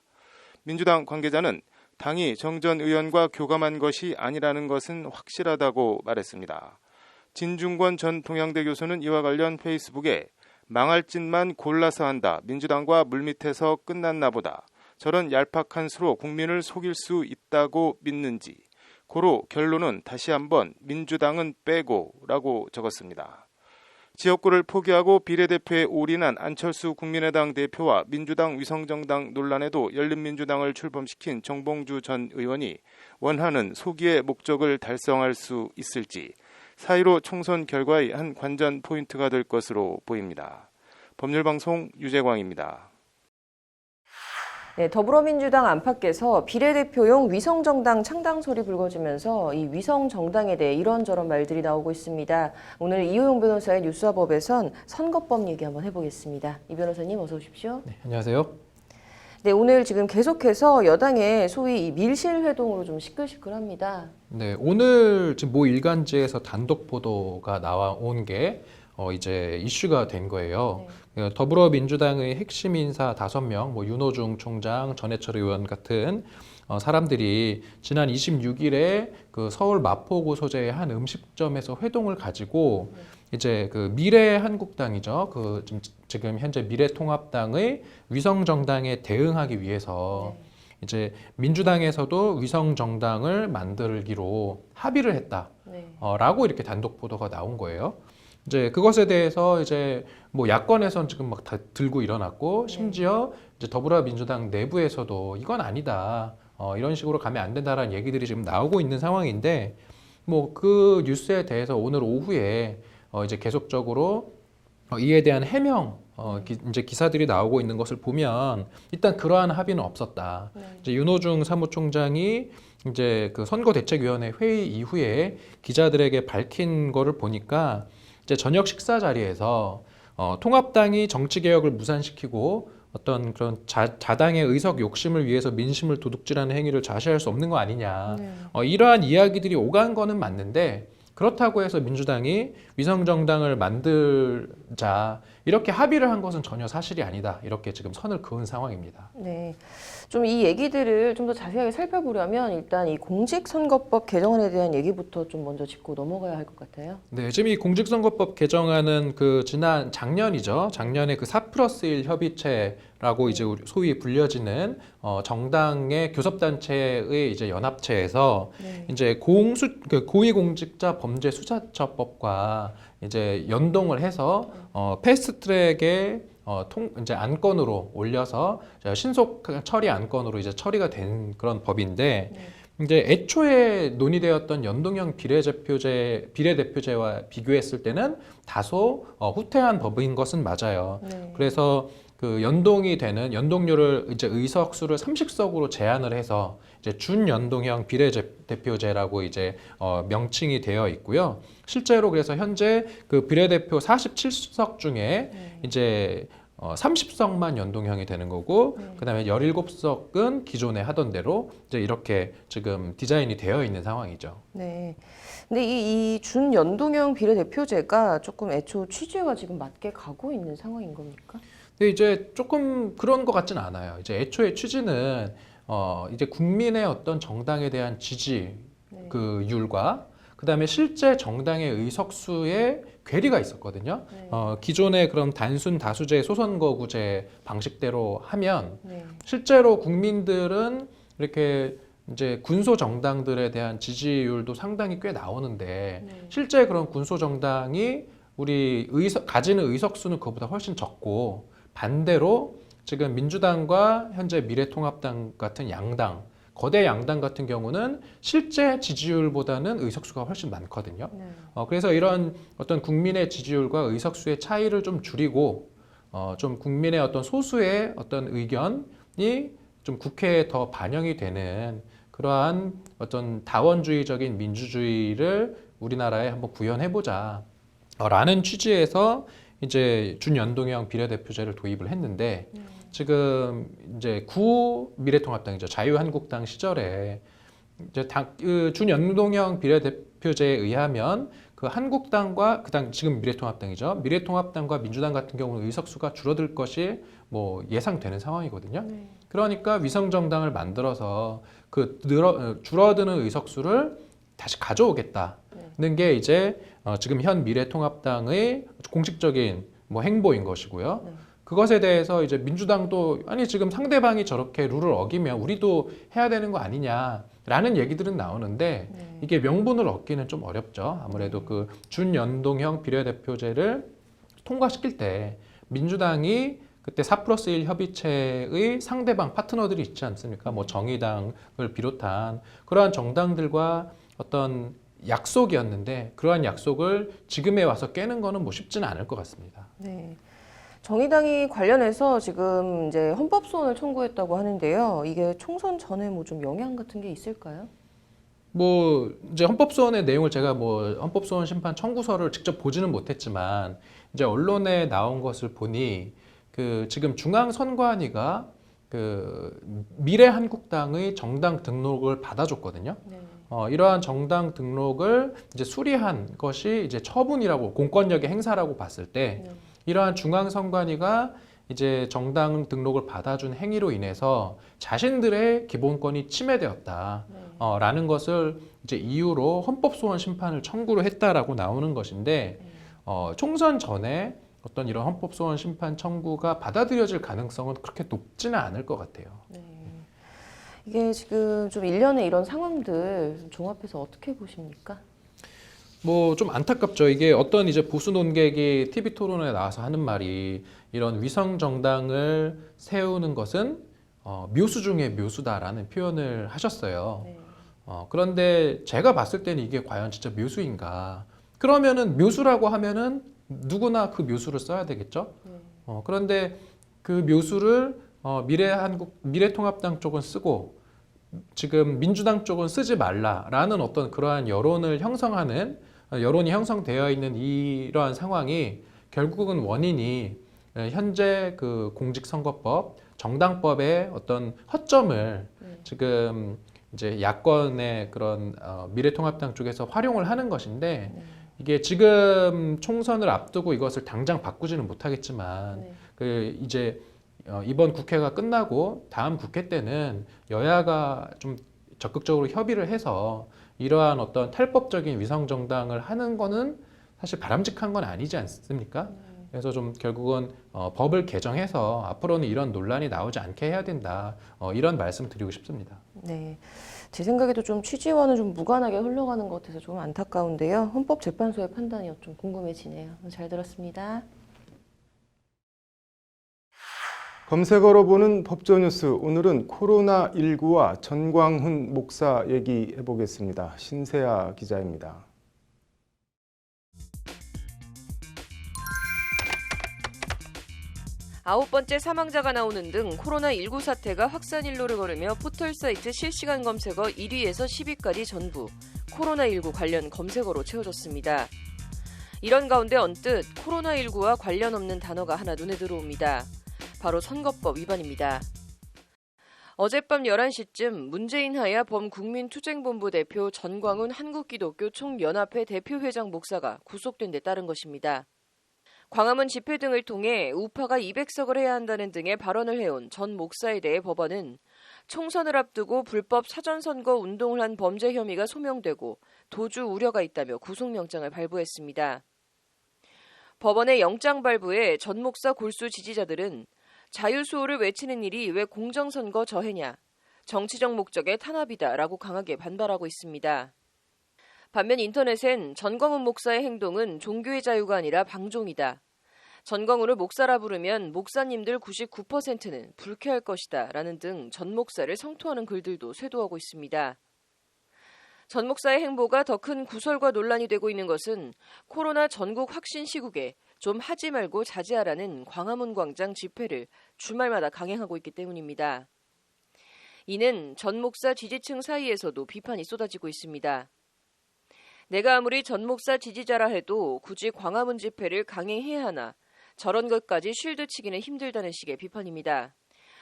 Speaker 2: 민주당 관계자는 당이 정 전 의원과 교감한 것이 아니라는 것은 확실하다고 말했습니다. 진중권 전 동양대 교수는 이와 관련 페이스북에 망할 짓만 골라서 한다. 민주당과 물밑에서 끝났나 보다. 저런 얄팍한 수로 국민을 속일 수 있다고 믿는지. 고로 결론은 다시 한번 민주당은 빼고라고 적었습니다. 지역구를 포기하고 비례대표에 올인한 안철수 국민의당 대표와 민주당 위성정당 논란에도 열린민주당을 출범시킨 정봉주 전 의원이 원하는 소기의 목적을 달성할 수 있을지 4.15 총선 결과의 한 관전 포인트가 될 것으로 보입니다. 법률방송 유재광입니다.
Speaker 1: 네, 더불어민주당 안팎에서 비례대표용 위성정당 창당설이 불거지면서 이 위성정당에 대해 이런저런 말들이 나오고 있습니다. 오늘 이호영 변호사의 뉴스와법에선 선거법 얘기 한번 해보겠습니다. 이 변호사님 어서 오십시오.
Speaker 19: 네, 안녕하세요.
Speaker 1: 네, 오늘 지금 계속해서 여당의 소위 이 밀실회동으로 좀 시끌시끌합니다.
Speaker 19: 네, 오늘 지금 모 일간지에서 단독 보도가 나온 게 이제 이슈가 된 거예요. 네. 더불어민주당의 핵심 인사 5명, 뭐 윤호중 총장, 전해철 의원 같은 사람들이 지난 26일에 그 서울 마포구 소재의 한 음식점에서 회동을 가지고 이제 그 미래한국당이죠. 그 지금 현재 미래통합당의 위성정당에 대응하기 위해서 이제 민주당에서도 위성정당을 만들기로 합의를 했다. 라고 이렇게 단독 보도가 나온 거예요. 이제 그것에 대해서 이제 뭐 야권에선 지금 막 다 들고 일어났고 심지어 이제 더불어민주당 내부에서도 이건 아니다. 이런 식으로 가면 안 된다라는 얘기들이 지금 나오고 있는 상황인데 뭐 그 뉴스에 대해서 오늘 오후에 이제 계속적으로 이에 대한 해명 이제 기사들이 나오고 있는 것을 보면 일단 그러한 합의는 없었다. 이제 윤호중 사무총장이 이제 그 선거대책위원회 회의 이후에 기자들에게 밝힌 거를 보니까 이제 저녁 식사 자리에서 통합당이 정치개혁을 무산시키고 어떤 그런 자당의 의석 욕심을 위해서 민심을 도둑질하는 행위를 자시할 수 없는 거 아니냐. 이러한 이야기들이 오간 거는 맞는데 그렇다고 해서 민주당이 위성정당을 만들자 이렇게 합의를 한 것은 전혀 사실이 아니다. 이렇게 지금 선을 그은 상황입니다.
Speaker 1: 네, 좀 이 얘기들을 좀 더 자세하게 살펴보려면 일단 이 공직선거법 개정안에 대한 얘기부터 좀 먼저 짚고 넘어가야 할 것 같아요.
Speaker 19: 네, 지금 이 공직선거법 개정안은 그 작년이죠. 작년에 그 4+1 협의체라고 이제 소위 불려지는 정당의 교섭단체의 이제 연합체에서 이제 고위공직자 범죄수사처법과 이제 연동을 해서 패스트트랙에 이제 안건으로 올려서 신속 처리 안건으로 이제 처리가 된 그런 법인데 이제 애초에 논의되었던 연동형 비례대표제와 비교했을 때는 다소 후퇴한 법인 것은 맞아요. 그래서 그 연동이 되는 연동률을 이제 의석수를 30석으로 제한을 해서 이제 준연동형 비례대표제라고 이제 명칭이 되어 있고요. 실제로 그래서 현재 그 비례대표 47석 중에 이제 30석만 연동형이 되는 거고 그다음에 17석은 기존에 하던 대로 이제 이렇게 지금 디자인이 되어 있는 상황이죠.
Speaker 1: 네. 근데 이 준연동형 비례대표제가 조금 애초 취지와 지금 맞게 가고 있는 상황인 겁니까?
Speaker 19: 근데 이제 조금 그런 것 같지는 않아요. 이제 애초의 취지는 이제 국민의 어떤 정당에 대한 지지 그 율과 그다음에 실제 정당의 의석수에 괴리가 있었거든요. 기존의 그런 단순 다수제 소선거구제 방식대로 하면 실제로 국민들은 이렇게 이제 군소 정당들에 대한 지지율도 상당히 꽤 나오는데 실제 그런 군소 정당이 우리 가지는 의석수는 그보다 훨씬 적고 반대로 지금 민주당과 현재 미래통합당 같은 양당 거대 양당 같은 경우는 실제 지지율보다는 의석수가 훨씬 많거든요. 그래서 이런 어떤 국민의 지지율과 의석수의 차이를 좀 줄이고 좀 국민의 어떤 소수의 어떤 의견이 좀 국회에 더 반영이 되는 그러한 어떤 다원주의적인 민주주의를 우리나라에 한번 구현해보자 라는 취지에서 이제 준연동형 비례대표제를 도입을 했는데 지금 이제 구 미래통합당이죠. 자유한국당 시절에 이제 그 준연동형 비례대표제에 의하면 그 한국당과 그당 지금 미래통합당이죠. 미래통합당과 민주당 같은 경우는 의석수가 줄어들 것이 뭐 예상되는 상황이거든요. 그러니까 위성정당을 만들어서 그 줄어드는 의석수를 다시 가져오겠다는 게 이제 지금 현 미래통합당의 공식적인 뭐 행보인 것이고요. 그것에 대해서 이제 민주당도 아니 지금 상대방이 저렇게 룰을 어기면 우리도 해야 되는 거 아니냐라는 얘기들은 나오는데 이게 명분을 얻기는 좀 어렵죠. 아무래도 그 준연동형 비례대표제를 통과시킬 때 민주당이 그때 4+1 협의체의 상대방 파트너들이 있지 않습니까? 뭐 정의당을 비롯한 그러한 정당들과 어떤 약속이었는데 그러한 약속을 지금에 와서 깨는 거는 뭐 쉽지는 않을 것 같습니다.
Speaker 1: 네. 정의당이 관련해서 지금 이제 헌법소원을 청구했다고 하는데요. 이게 총선 전에 뭐 좀 영향 같은 게 있을까요?
Speaker 19: 뭐 이제 헌법소원의 내용을 제가 뭐 헌법소원 심판 청구서를 직접 보지는 못했지만 이제 언론에 나온 것을 보니 그 지금 중앙선관위가 그 미래한국당의 정당 등록을 받아줬거든요. 이러한 정당 등록을 이제 수리한 것이 이제 처분이라고 공권력의 행사라고 봤을 때 이러한 중앙선관위가 이제 정당 등록을 받아준 행위로 인해서 자신들의 기본권이 침해되었다라는 것을 이제 이유로 헌법소원 심판을 청구를 했다라고 나오는 것인데 총선 전에 어떤 이런 헌법소원 심판 청구가 받아들여질 가능성은 그렇게 높지는 않을 것 같아요.
Speaker 1: 이게 지금 좀 일련의 이런 상황들 종합해서 어떻게 보십니까?
Speaker 19: 뭐 좀 안타깝죠. 이게 어떤 이제 보수 논객이 TV 토론에 나와서 하는 말이 이런 위성 정당을 세우는 것은 묘수 중의 묘수다라는 표현을 하셨어요. 그런데 제가 봤을 때는 이게 과연 진짜 묘수인가? 그러면은 묘수라고 하면은 누구나 그 묘수를 써야 되겠죠. 그런데 그 묘수를 미래통합당 쪽은 쓰고 지금 민주당 쪽은 쓰지 말라라는 어떤 그러한 여론이 형성되어 있는 이러한 상황이 결국은 원인이 현재 그 공직선거법, 정당법의 어떤 허점을 지금 이제 야권의 그런 미래통합당 쪽에서 활용을 하는 것인데 이게 지금 총선을 앞두고 이것을 당장 바꾸지는 못하겠지만 그 이제 이번 국회가 끝나고 다음 국회 때는 여야가 좀 적극적으로 협의를 해서 이러한 어떤 탈법적인 위성정당을 하는 거는 사실 바람직한 건 아니지 않습니까? 그래서 좀 결국은 법을 개정해서 앞으로는 이런 논란이 나오지 않게 해야 된다. 이런 말씀 드리고 싶습니다.
Speaker 1: 네. 제 생각에도 좀 취지와는 좀 무관하게 흘러가는 것 같아서 좀 안타까운데요. 헌법재판소의 판단이 좀 궁금해지네요. 잘 들었습니다.
Speaker 2: 검색어로 보는 법조뉴스, 오늘은 코로나19와 전광훈 목사 얘기해 보겠습니다. 신세아 기자입니다.
Speaker 1: 아홉 번째 사망자가 나오는 등 코로나19 사태가 확산 일로를 걸으며 포털 사이트 실시간 검색어 1위에서 10위까지 전부 코로나19 관련 검색어로 채워졌습니다. 이런 가운데 언뜻 코로나19와 관련 없는 단어가 하나 눈에 들어옵니다. 바로 선거법 위반입니다. 어젯밤 11시쯤 문재인 하야 범국민투쟁본부 대표 전광훈 한국기독교 총연합회 대표회장 목사가 구속된 데 따른 것입니다. 광화문 집회 등을 통해 우파가 200석을 해야 한다는 등의 발언을 해온 전 목사에 대해 법원은 총선을 앞두고 불법 사전선거 운동을 한 범죄 혐의가 소명되고 도주 우려가 있다며 구속영장을 발부했습니다. 법원의 영장 발부에 전 목사 골수 지지자들은 자유수호를 외치는 일이 왜 공정선거 저해냐, 정치적 목적의 탄압이다라고 강하게 반발하고 있습니다. 반면 인터넷엔 전광훈 목사의 행동은 종교의 자유가 아니라 방종이다. 전광훈을 목사라 부르면 목사님들 99%는 불쾌할 것이다 라는 등 전 목사를 성토하는 글들도 쇄도하고 있습니다. 전 목사의 행보가 더 큰 구설과 논란이 되고 있는 것은 코로나 전국 확신 시국에 좀 하지 말고 자제하라는 광화문 광장 집회를 주말마다 강행하고 있기 때문입니다. 이는 전 목사 지지층 사이에서도 비판이 쏟아지고 있습니다. 내가 아무리 전 목사 지지자라 해도 굳이 광화문 집회를 강행해야 하나 저런 것까지 쉴드치기는 힘들다는 식의 비판입니다.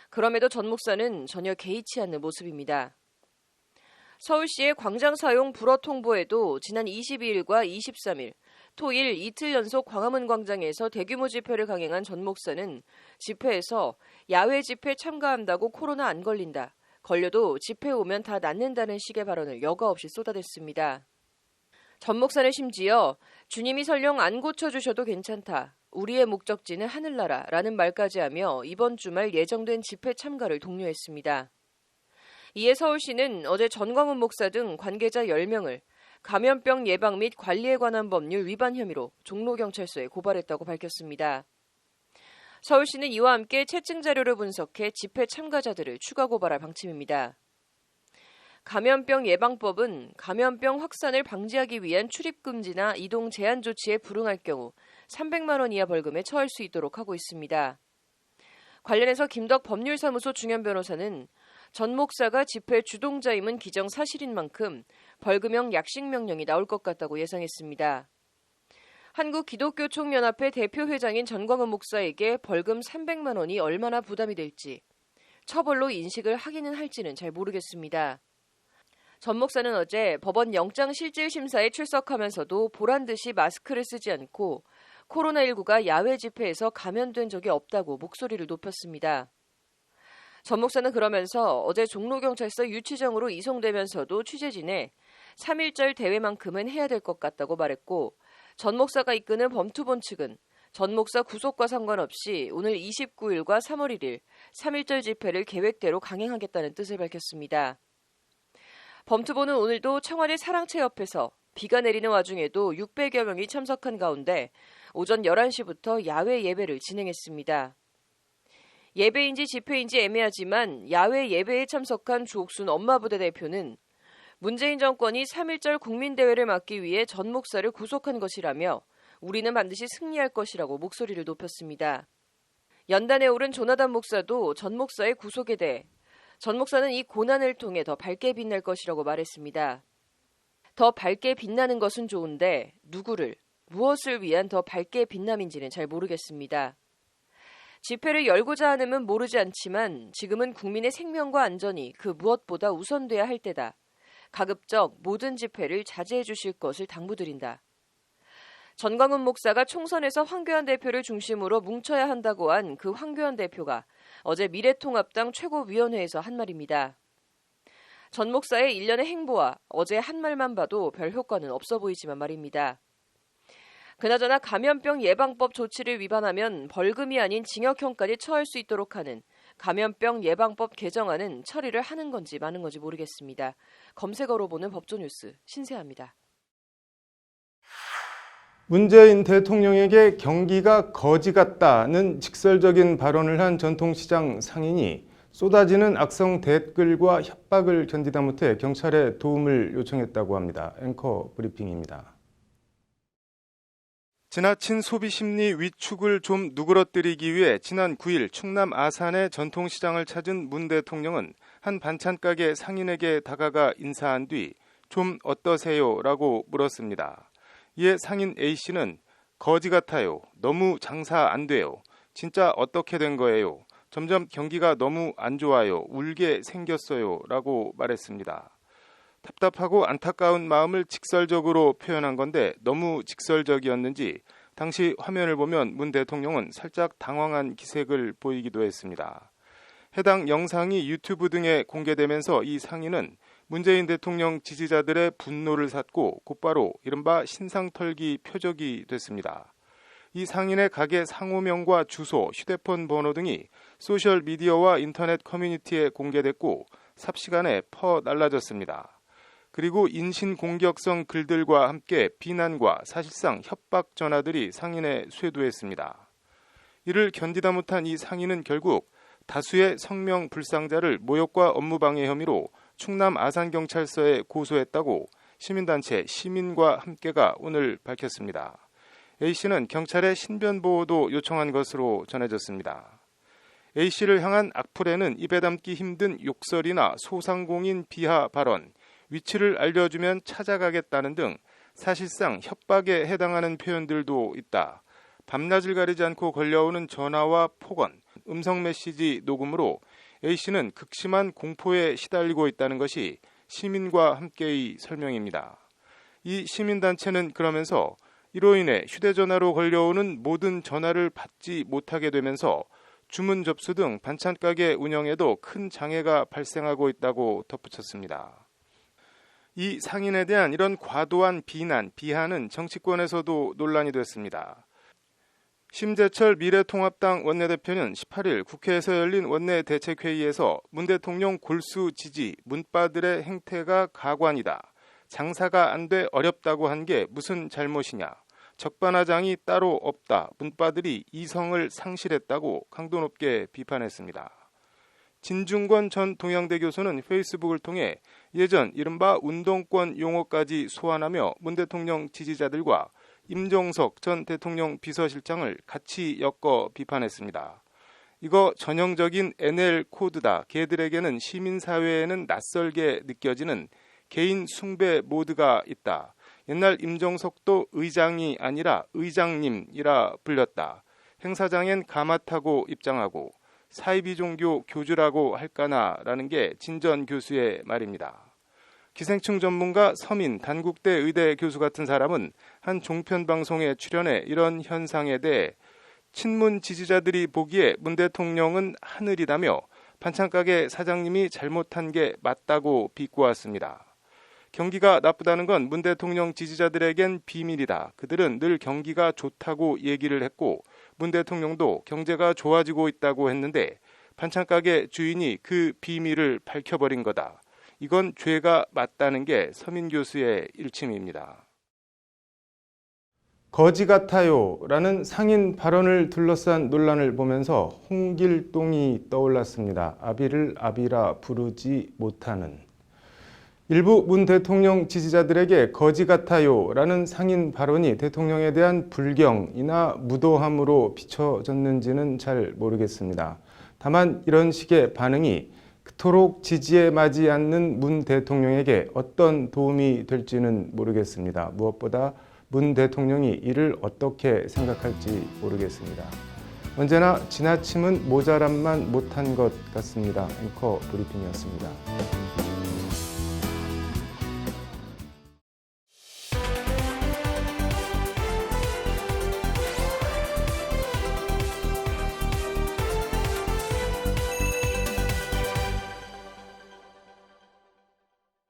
Speaker 1: 그럼에도 전 목사는 전혀 개의치 않는 모습입니다. 서울시의 광장 사용 불허 통보에도 지난 22일과 23일 토일 이틀 연속 광화문 광장에서 대규모 집회를 강행한 전 목사는 집회에서 야외 집회 참가한다고 코로나 안 걸린다. 걸려도 집회 오면 다 낫는다는 식의 발언을 여과 없이 쏟아냈습니다. 전 목사는 심지어 주님이 설령 안 고쳐주셔도 괜찮다. 우리의 목적지는 하늘나라라는 말까지 하며 이번 주말 예정된 집회 참가를 독려했습니다. 이에 서울시는 어제 전광훈 목사 등 관계자 10명을 감염병 예방 및 관리에 관한 법률 위반 혐의로 종로경찰서에 고발했다고 밝혔습니다. 서울시는 이와 함께 채증 자료를 분석해 집회 참가자들을 추가 고발할 방침입니다. 감염병 예방법은 감염병 확산을 방지하기 위한 출입금지나 이동 제한 조치에 불응할 경우 300만 원 이하 벌금에 처할 수 있도록 하고 있습니다. 관련해서 김덕 법률사무소 중현 변호사는 전 목사가 집회 주동자임은 기정사실인 만큼 벌금형 약식명령이 나올 것 같다고 예상했습니다. 한국기독교총연합회 대표회장인 전광훈 목사에게 벌금 300만 원이 얼마나 부담이 될지 처벌로 인식을 하기는 할지는 잘 모르겠습니다. 전 목사는 어제 법원 영장실질심사에 출석하면서도 보란듯이 마스크를 쓰지 않고 코로나19가 야외 집회에서 감염된 적이 없다고 목소리를 높였습니다. 전 목사는 그러면서 어제 종로경찰서 유치정으로 이송되면서도 취재진에 3.1절 대회만큼은 해야 될 것 같다고 말했고 전 목사가 이끄는 범투본 측은 전 목사 구속과 상관없이 오늘 29일과 3월 1일 3.1절 집회를 계획대로 강행하겠다는 뜻을 밝혔습니다. 범투본은 오늘도 청와대 사랑채 옆에서 비가 내리는 와중에도 600여 명이 참석한 가운데 오전 11시부터 야외 예배를 진행했습니다. 예배인지 집회인지 애매하지만 야외 예배에 참석한 주옥순 엄마부대 대표는 문재인 정권이 3.1절 국민대회를 막기 위해 전 목사를 구속한 것이라며 우리는 반드시 승리할 것이라고 목소리를 높였습니다. 연단에 오른 조나단 목사도 전 목사의 구속에 대해 전 목사는 이 고난을 통해 더 밝게 빛날 것이라고 말했습니다. 더 밝게 빛나는 것은 좋은데 누구를, 무엇을 위한 더 밝게 빛남인지는 잘 모르겠습니다. 집회를 열고자 하는은 모르지 않지만 지금은 국민의 생명과 안전이 그 무엇보다 우선돼야 할 때다. 가급적 모든 집회를 자제해 주실 것을 당부드린다. 전광훈 목사가 총선에서 황교안 대표를 중심으로 뭉쳐야 한다고 한 그 황교안 대표가 어제 미래통합당 최고위원회에서 한 말입니다. 전 목사의 일련의 행보와 어제 한 말만 봐도 별 효과는 없어 보이지만 말입니다. 그나저나 감염병 예방법 조치를 위반하면 벌금이 아닌 징역형까지 처할 수 있도록 하는 감염병 예방법 개정안은 처리를 하는 건지 마는 건지 모르겠습니다. 검색어로 보는 법조뉴스 신세아입니다.
Speaker 2: 문재인 대통령에게 경기가 거지 같다는 직설적인 발언을 한 전통시장 상인이 쏟아지는 악성 댓글과 협박을 견디다 못해 경찰에 도움을 요청했다고 합니다. 앵커 브리핑입니다. 지나친 소비심리 위축을 좀 누그러뜨리기 위해 지난 9일 충남 아산의 전통시장을 찾은 문 대통령은 한 반찬가게 상인에게 다가가 인사한 뒤 좀 어떠세요? 라고 물었습니다. 이에 상인 A씨는 거지 같아요. 너무 장사 안 돼요. 진짜 어떻게 된 거예요? 점점 경기가 너무 안 좋아요. 울게 생겼어요. 라고 말했습니다. 답답하고 안타까운 마음을 직설적으로 표현한 건데 너무 직설적이었는지 당시 화면을 보면 문 대통령은 살짝 당황한 기색을 보이기도 했습니다. 해당 영상이 유튜브 등에 공개되면서 이 상인은 문재인 대통령 지지자들의 분노를 샀고 곧바로 이른바 신상털기 표적이 됐습니다. 이 상인의 가게 상호명과 주소, 휴대폰 번호 등이 소셜미디어와 인터넷 커뮤니티에 공개됐고 삽시간에 퍼날라졌습니다. 그리고 인신공격성 글들과 함께 비난과 사실상 협박 전화들이 상인에 쇄도했습니다. 이를 견디다 못한 이 상인은 결국 다수의 성명 불상자를 모욕과 업무방해 혐의로 충남 아산경찰서에 고소했다고 시민단체 시민과 함께가 오늘 밝혔습니다. A씨는 경찰에 신변보호도 요청한 것으로 전해졌습니다. A씨를 향한 악플에는 입에 담기 힘든 욕설이나 소상공인 비하 발언, 위치를 알려주면 찾아가겠다는 등 사실상 협박에 해당하는 표현들도 있다. 밤낮을 가리지 않고 걸려오는 전화와 폭언, 음성 메시지 녹음으로 A씨는 극심한 공포에 시달리고 있다는 것이 시민과 함께의 설명입니다. 이 시민단체는 그러면서 이로 인해 휴대전화로 걸려오는 모든 전화를 받지 못하게 되면서 주문 접수 등 반찬가게 운영에도 큰 장애가 발생하고 있다고 덧붙였습니다. 이 상인에 대한 이런 과도한 비난, 비하는 정치권에서도 논란이 됐습니다. 심재철 미래통합당 원내대표는 18일 국회에서 열린 원내대책회의에서 문 대통령 골수 지지, 문바들의 행태가 가관이다. 장사가 안 돼 어렵다고 한 게 무슨 잘못이냐. 적반하장이 따로 없다. 문바들이 이성을 상실했다고 강도 높게 비판했습니다. 진중권 전 동양대 교수는 페이스북을 통해 예전 이른바 운동권 용어까지 소환하며 문 대통령 지지자들과 임종석 전 대통령 비서실장을 같이 엮어 비판했습니다. 이거 전형적인 NL 코드다. 걔들에게는 시민사회에는 낯설게 느껴지는 개인 숭배 모드가 있다. 옛날 임종석도 의장이 아니라 의장님이라 불렸다. 행사장엔 가마타고 입장하고 사이비 종교 교주라고 할까나라는 게 진전 교수의 말입니다. 기생충 전문가 서민 단국대 의대 교수 같은 사람은 한 종편 방송에 출연해 이런 현상에 대해 친문 지지자들이 보기에 문 대통령은 하늘이다며 반찬가게 사장님이 잘못한 게 맞다고 비꼬았습니다. 경기가 나쁘다는 건 문 대통령 지지자들에겐 비밀이다. 그들은 늘 경기가 좋다고 얘기를 했고 문 대통령도 경제가 좋아지고 있다고 했는데 반찬가게 주인이 그 비밀을 밝혀버린 거다. 이건 죄가 맞다는 게 서민 교수의 일침입니다. 거지 같아요 라는 상인 발언을 둘러싼 논란을 보면서 홍길동이 떠올랐습니다. 아비를 아비라 부르지 못하는. 일부 문 대통령 지지자들에게 거지 같아요 라는 상인 발언이 대통령에 대한 불경이나 무도함으로 비춰졌는지는 잘 모르겠습니다. 다만 이런 식의 반응이 그토록 지지에 맞지 않는 문 대통령에게 어떤 도움이 될지는 모르겠습니다. 무엇보다 문 대통령이 이를 어떻게 생각할지 모르겠습니다. 언제나 지나침은 모자람만 못한 것 같습니다. 앵커 브리핑이었습니다.